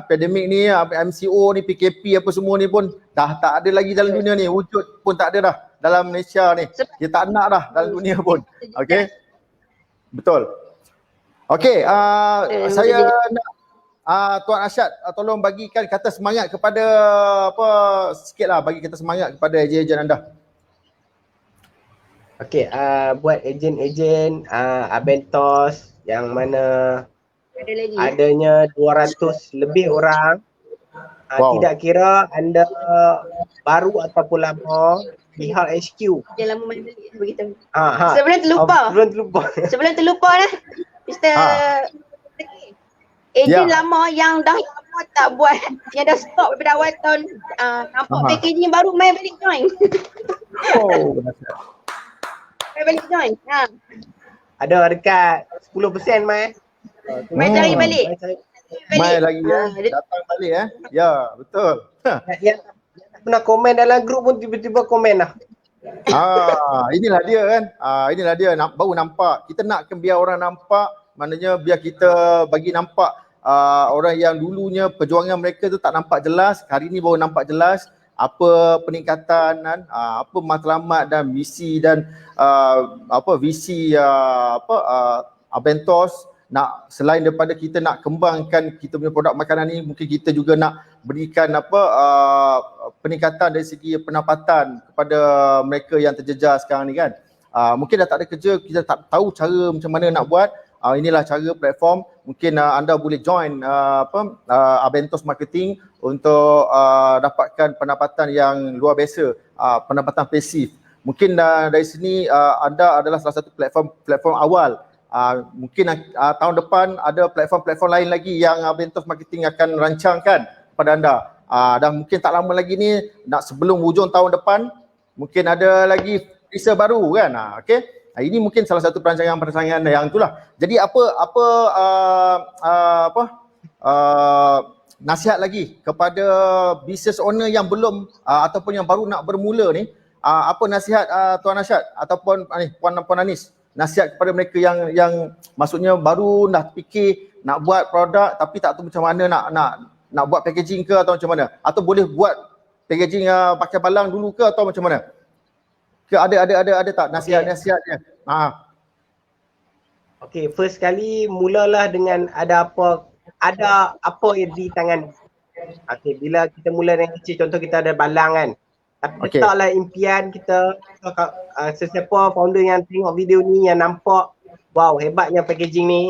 Pandemik ni, MCO ni, PKP apa semua ni pun dah tak ada lagi dalam dunia ni. Wujud pun tak ada dah dalam Malaysia ni. Dia tak nak dah dalam dunia pun. Okey. Betul. Okey, saya nak Tuan Arsyad tolong bagikan kata semangat kepada sikitlah, bagi kata semangat kepada ejen-ejen anda. Okey, buat ejen-ejen Abentos yang mana ada lagi. adanya 200 lebih orang. Wow. Tidak kira anda baru ataupun lama, pihak HQ. Jangan lama main balik begitu. Sebelum terlupa. Sebelum terlupa lah. Mr. Ejen lama yang dah lama tak buat, yang dah stop daripada awal tahun, nampak packaging baru main balik join. Main balik join. Ada dekat 10% mai. Main cari balik. Mai lagi datang balik Ya, betul. Yang tak pernah komen dalam grup pun tiba-tiba komen lah. Inilah dia kan. Inilah dia baru nampak. Kita nakkan biar orang nampak, maknanya biar kita bagi nampak orang yang dulunya perjuangan mereka tu tak nampak jelas, hari ni baru nampak jelas apa peningkatan apa matlamat dan misi dan visi Abentos. Nak selain daripada kita nak kembangkan kita punya produk makanan ni, mungkin kita juga nak berikan peningkatan dari segi pendapatan kepada mereka yang terjejas sekarang ni kan. Mungkin dah tak ada kerja, kita tak tahu cara macam mana nak buat. Inilah cara platform. Mungkin anda boleh join Abentos Marketing untuk dapatkan pendapatan yang luar biasa, pendapatan pasif. Mungkin dari sini anda adalah salah satu platform awal. Mungkin tahun depan ada platform-platform lain lagi yang Abentos Marketing akan rancangkan kepada anda. Dan mungkin tak lama lagi ni, nak sebelum hujung tahun depan, mungkin ada lagi visa baru kan. Okey. Ini mungkin salah satu perancangan yang itulah. Jadi nasihat lagi kepada business owner yang belum ataupun yang baru nak bermula ni, apa nasihat Tuan Arsyad ataupun Puan Anis, nasihat kepada mereka yang maksudnya baru dah fikir nak buat produk tapi tak tahu macam mana nak buat packaging ke atau macam mana, atau boleh buat packaging pakai balang dulu ke atau macam mana? Ke ada tak nasihat-nasihatnya? Okay, first kali mulalah dengan ada apa yang di tangan. Okay, bila kita mula dengan kecil, contoh kita ada balang kan. Tapi letaklah impian kita, sesiapa founder yang tengok video ni yang nampak, wow hebatnya packaging ni,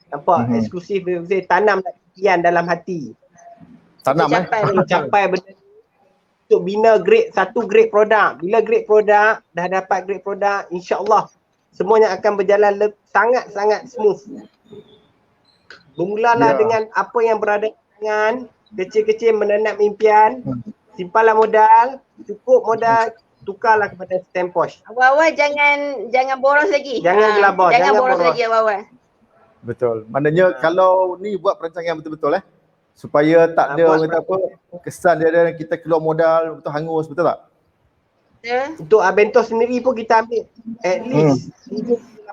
nampak eksklusif, tanamlah impian dalam hati. Capai benda untuk bina satu grade produk. Bila grade produk, dah dapat grade produk, insya-Allah semuanya akan berjalan sangat-sangat smooth. Bermulalah dengan apa yang berada di tangan, kecil-kecil menanam impian, simpanlah modal, cukup modal, tukarlah kepada stamp posh. Awal-awal jangan boros lagi. Jangan gelabah, jangan boros lagi awal-awal. Betul. Maknanya kalau ni buat perancangan betul-betul supaya tak ada orang kata apa, kesan dia ada kita keluar modal betul hangus, betul tak? Untuk Abentos sendiri pun kita ambil at least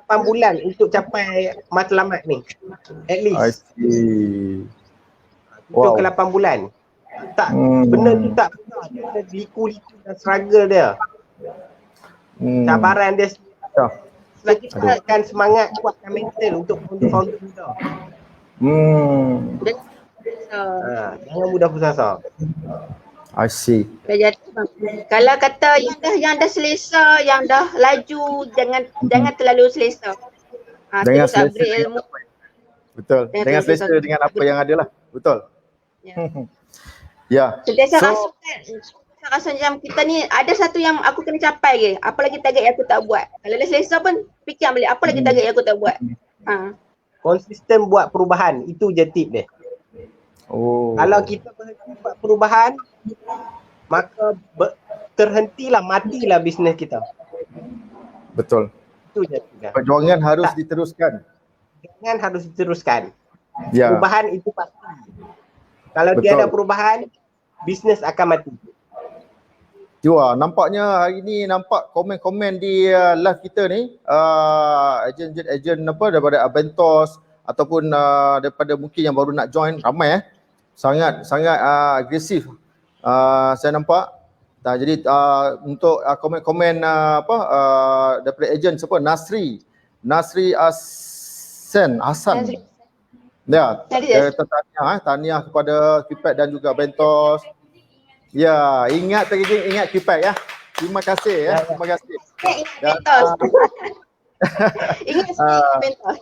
8 bulan untuk capai matlamat ni. At least. I see. Untuk ke 8 bulan. Tak, benda tu tak mudah. Dia ada liku-liku dan struggle dia. Cabaran dia. Sebab kita akan semangat kuatkan mental untuk founder muda. Jangan mudah putus asa. I see. Kalau kata yang dah selesa, yang dah laju, jangan terlalu selesa. Jangan terus selesa upgrade ilmu. Betul. Jangan selesa dengan apa yang ada lah. Betul. Ya. Sentiasa rasa macam kita ni ada satu yang aku kena capai ke. Apa lagi target yang aku tak buat. Kalau dah selesa pun fikir balik apa lagi target yang aku tak buat. Konsisten buat perubahan, itu je tip dia. Kalau kita berhenti buat perubahan, maka terhentilah, matilah bisnes kita. Betul. Itu je. Perjuangan harus diteruskan. Perjuangan harus diteruskan. Ya. Perubahan itu pasti. Kalau Betul. tiada perubahan, bisnes akan mati. Jua, nampaknya hari ni nampak komen-komen di live kita ni, ejen apa daripada Abentos ataupun daripada mungkin yang baru nak join, ramai sangat agresif saya nampak. Jadi untuk komen-komen daripada ejen siapa, Nasri Hasan. Ya, tahniah kepada Kipet dan juga Bentos. Ya, ingat packaging, ingat Kipet ya. Terima kasih ya. Terima kasih. Ingat Bentos. Ingat Bentos.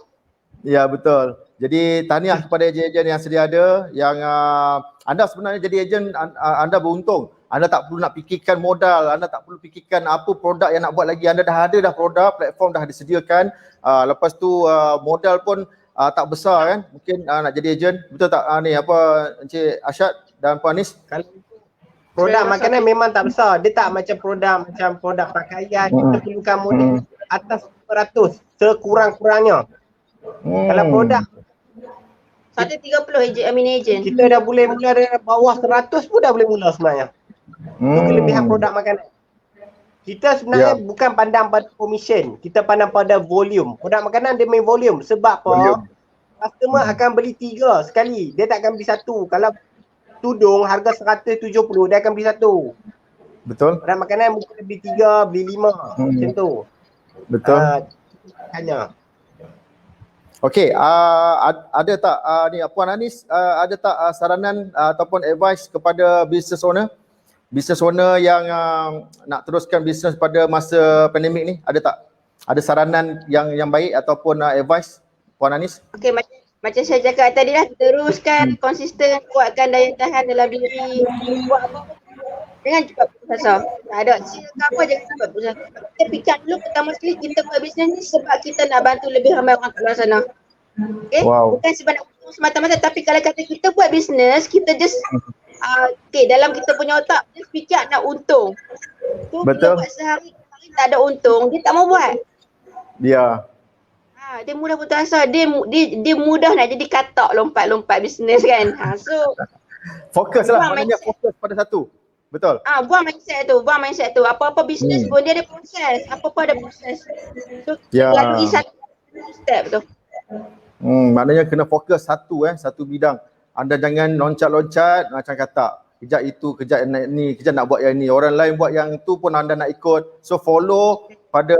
Ya, betul. Jadi tahniah kepada ejen-ejen yang sedia ada, yang anda sebenarnya jadi ejen, anda beruntung. Anda tak perlu nak fikirkan modal, anda tak perlu fikirkan apa produk yang nak buat lagi. Anda dah ada produk, platform dah disediakan. Lepas tu modal pun tak besar kan. Mungkin nak jadi ejen. Betul tak Encik Arsyad dan Puan Anis? Kalau produk makanan memang tak besar. Dia tak macam produk pakaian. Kita perlukan modal atas 100 sekurang-kurangnya. Kalau produk 130 agent. kita dah boleh mula dari bawah 100 pun dah boleh mula sebenarnya. Itu kelebihan produk makanan. Kita sebenarnya bukan pandang pada commission, kita pandang pada volume. Produk makanan dia main volume. Sebab apa? Customer akan beli 3 sekali. Dia tak akan beli 1. Kalau tudung harga 170, dia akan beli 1. Betul. Produk makanan mungkin beli 3, beli 5. Macam tu. Betul. Hanya. Okey, ada tak Puan Anis, ada tak saranan ataupun advice kepada business owner yang nak teruskan bisnes pada masa pandemik ni? Ada tak? Ada saranan yang baik ataupun advice Puan Anis? Okey, macam saya cakap tadi lah, teruskan konsisten, kuatkan daya tahan dalam diri. Buat apa? Jangan cepat putus asa. Tak ada apa jangan cepat putus asa. Kita fikir dulu pertama sekali kita buat bisnes ni sebab kita nak bantu lebih ramai orang kat luar sana. Okay? Wow. Bukan sebab nak untung semata-mata, tapi kalau kata kita buat bisnes, kita just dalam kita punya otak just fikir nak untung. So, betul. Kita buat sehari tak ada untung, dia tak mau buat. Ya. Dia mudah putus asa, dia mudah nak jadi katak lompat-lompat bisnes kan. So Fokus lah, maknanya fokus pada satu. Betul. Buang mindset tu. Apa-apa bisnes pun dia ada proses. Apa-apa ada proses. So Ya. lagi satu step tu. Maknanya kena fokus satu bidang. Anda jangan loncat-loncat macam kata kejap itu, kejap ni, kejap nak buat yang ni. Orang lain buat yang tu pun anda nak ikut. So follow pada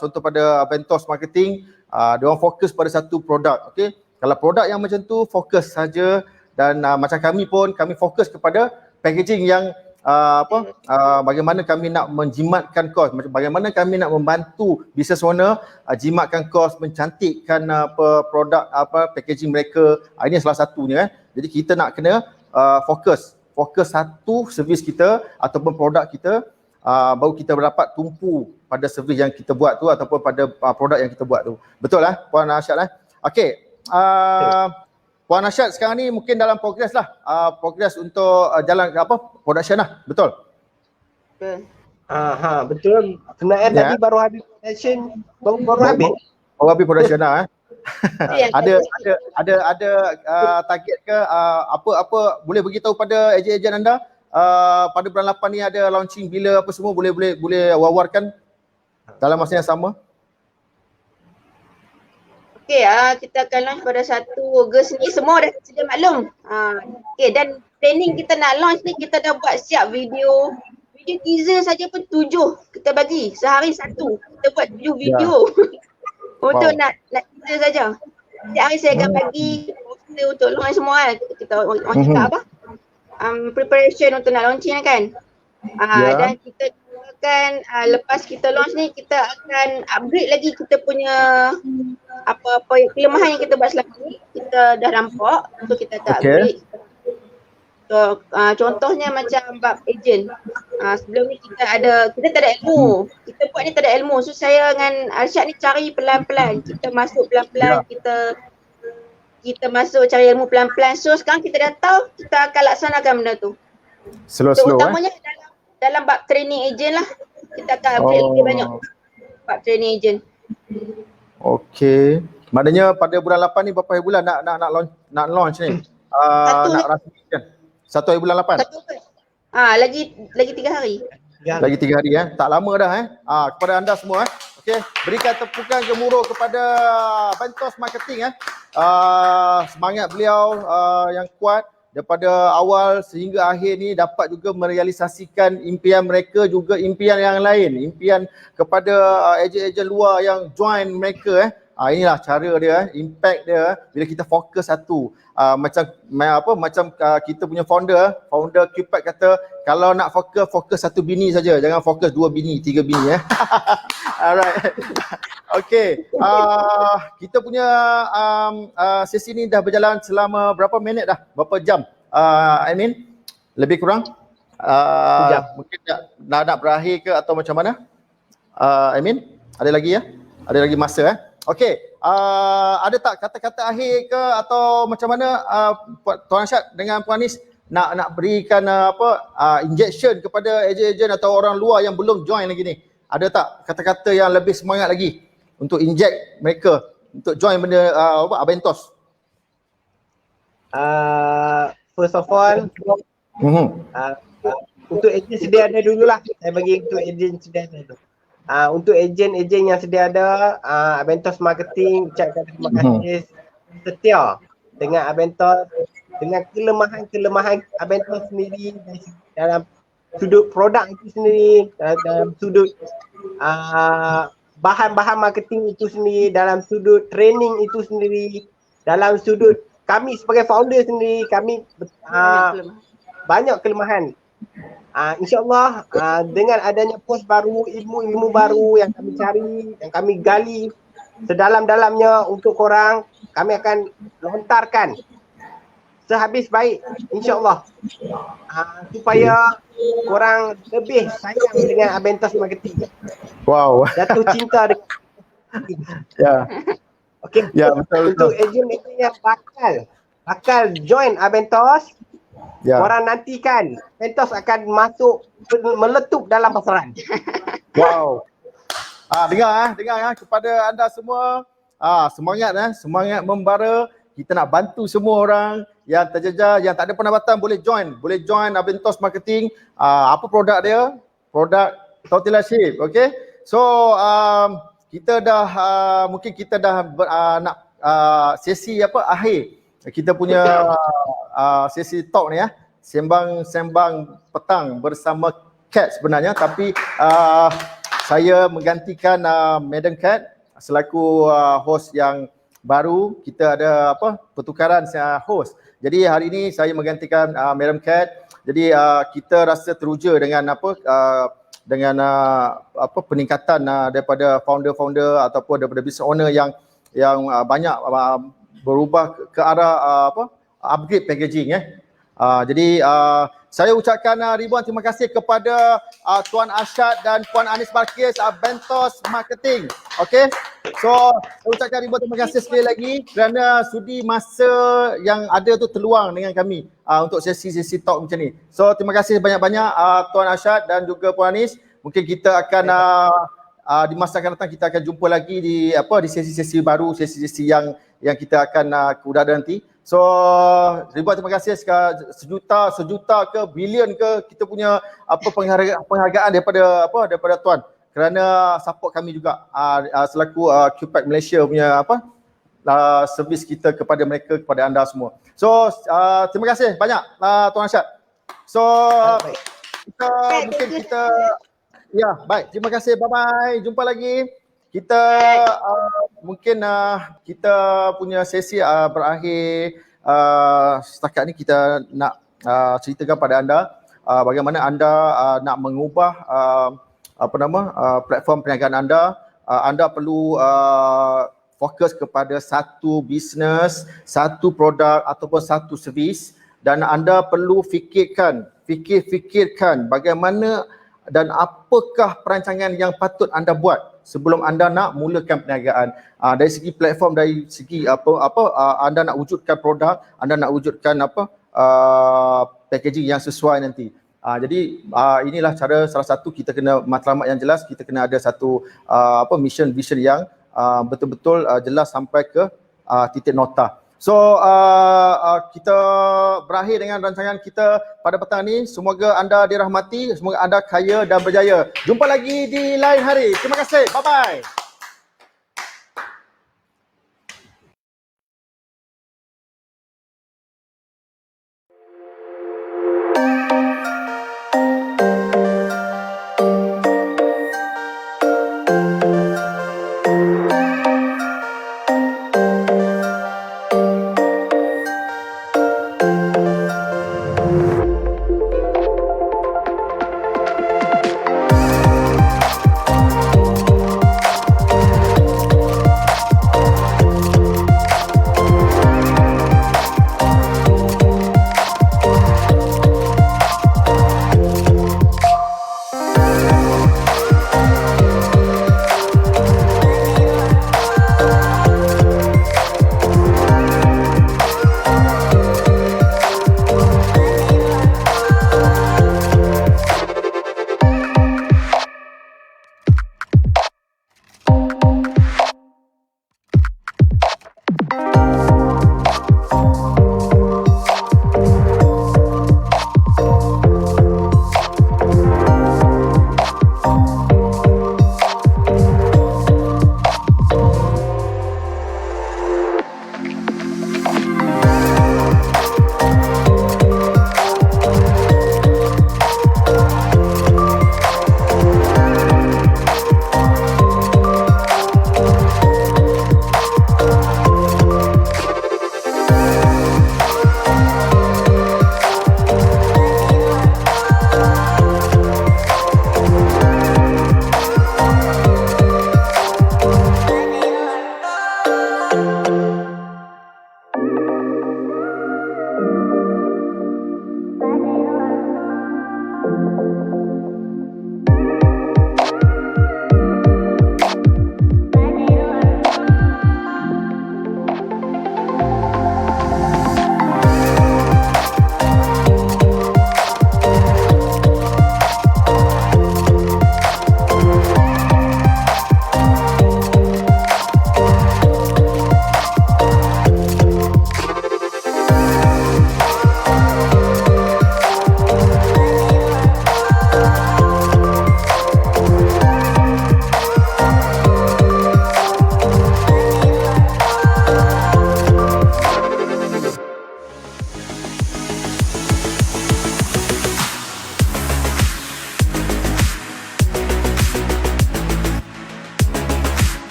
contoh pada Abentos Marketing, dia orang fokus pada satu produk. Okey. Kalau produk yang macam tu fokus saja, dan macam kami pun kami fokus kepada packaging yang bagaimana kami nak menjimatkan kos, bagaimana kami nak membantu business owner jimatkan kos, mencantikkan produk packaging mereka. Ini salah satunya. Jadi kita nak kena fokus satu servis kita ataupun produk kita, baru kita dapat tumpu pada servis yang kita buat tu ataupun pada produk yang kita buat tu. Betul lah Puan Arsyad Okey. Puan Arsyad sekarang ni mungkin dalam progress lah, progress untuk jalan production lah, betul? Betul. Sebenarnya tadi baru habis production, baru habis. Baru habis production lah ada target ke apa boleh beritahu pada ejen-ejen anda pada bulan 8 ni ada launching bila apa semua, boleh wawarkan dalam masa yang sama? Okey, kita akan launch pada 1 Ogos ni, semua dah sedia maklum. Okey, dan training kita nak launch ni kita dah buat siap video teaser saja pun 7 kita bagi, sehari 1. Kita buat 7 video untuk nak teaser saja. Setiap hari saya akan bagi poster untuk launch semua kan. Kita orang cakap apa? Preparation untuk nak launching kan. Dan kita akan lepas kita launch ni kita akan upgrade lagi kita punya apa-apa kelemahan yang kita buat selama ni, kita dah nampak, so kita tak upgrade. So contohnya macam bab ejen. Sebelum ni kita tak ada ilmu. Kita buat ni tak ada ilmu. So saya dengan Arsyad ni cari pelan-pelan. Kita masuk pelan-pelan, kita masuk cari ilmu pelan-pelan. So sekarang kita dah tahu, kita akan laksanakan benda tu. Slow utamanya dalam bab training ejen lah. Kita akan upgrade lebih banyak bab training ejen. Okey. Maknanya pada bulan 8 ni berapa hari bulan nak launch ni? Nak rasmikan. 1 hari bulan 8. Lagi 3 hari. Lagi 3 hari tak lama dah kepada anda semua okey, berikan tepukan gemuruh kepada Abentos Marketing semangat beliau yang kuat daripada awal sehingga akhir ni dapat juga merealisasikan impian mereka, juga impian yang lain, impian kepada ejen-ejen luar yang join mereka inilah cara dia, impact dia bila kita fokus satu. Macam kita punya founder Cupid kata, kalau nak fokus satu bini saja, jangan fokus 2 bini, 3 bini Alright. Okey. Kita punya sesi ni dah berjalan selama berapa minit dah? Berapa jam? Admin? Lebih kurang? Mungkin nak berakhir ke atau macam mana? Admin? Ada lagi Ada lagi masa Okey. Ada tak kata-kata akhir ke atau macam mana Tuan Arsyad dengan Puan Anis nak berikan injection kepada ejen-ejen atau orang luar yang belum join lagi ni? Ada tak kata-kata yang lebih semangat lagi untuk inject mereka untuk join benda Abentos? First of all, untuk ejen sedia ada dululah. Saya bagi untuk ejen sedia ada dulu. Untuk ejen-ejen yang sedia ada, Abentos Marketing ucapkan terima kasih setia dengan Abentos, dengan kelemahan Abentos sendiri dalam sudut produk itu sendiri, dalam sudut bahan-bahan marketing itu sendiri, dalam sudut training itu sendiri, dalam sudut kami sebagai founder sendiri, kami banyak kelemahan. InsyaAllah dengan adanya post baru, ilmu-ilmu baru yang kami cari, yang kami gali sedalam-dalamnya untuk korang, kami akan lontarkan sehabis baik insyaAllah, supaya korang lebih sayang dengan Abentos Marketing. Wow. Jatuh cinta dengan Okey. Betul. Untuk ejen-ejen yang bakal join Abentos, korang nantikan Abentos akan masuk meletup dalam pasaran. Wow. Dengar kepada anda semua, semangat membara. kita nak bantu semua orang yang terjejas, yang tak ada pendapatan boleh join Abentos Marketing. Apa produk dia? Produk Tortilla Chip, okay? So kita dah mungkin kita dah nak sesi akhir kita punya sesi talk ni ya. Sembang petang bersama Kat sebenarnya, tapi saya menggantikan Madam Kat selaku host yang baru. Kita ada pertukaran host. Jadi hari ini saya menggantikan Madam Kat. Jadi kita rasa teruja dengan peningkatan daripada founder-founder ataupun daripada business owner yang banyak berubah ke arah upgrade packaging Jadi saya ucapkan ribuan terima kasih kepada Tuan Arsyad dan Puan Anis Balkis Abentos Marketing. Okey. So saya ucapkan ribuan terima kasih sekali lagi kerana sudi masa yang ada tu terluang dengan kami untuk sesi-sesi talk macam ni. So terima kasih banyak-banyak Tuan Arsyad dan juga Puan Anis. Mungkin kita akan di masa akan datang kita akan jumpa lagi di sesi-sesi baru, sesi-sesi yang kita akan ke udara nanti. So ribuan terima kasih, sejuta ke bilion ke kita punya penghargaan daripada tuan kerana support kami juga selaku QPAC Malaysia punya servis kita kepada mereka, kepada anda semua. So terima kasih banyak Tuan Arsyad. So baik, terima kasih, bye bye, jumpa lagi. Kita mungkin kita punya sesi berakhir. Setakat ni kita nak ceritakan pada anda bagaimana anda nak mengubah platform perniagaan anda. Anda perlu fokus kepada satu bisnes, satu produk ataupun satu servis, dan anda perlu fikirkan bagaimana dan apakah perancangan yang patut anda buat sebelum anda nak mulakan perniagaan. Dari segi platform, dari segi anda nak wujudkan produk, anda nak wujudkan packaging yang sesuai nanti. Jadi inilah cara, salah satu kita kena matlamat yang jelas, kita kena ada satu mission vision yang betul-betul jelas sampai ke titik nota. So kita berakhir dengan rancangan kita pada petang ni. Semoga anda dirahmati, semoga anda kaya dan berjaya. Jumpa lagi di lain hari. Terima kasih. Bye bye.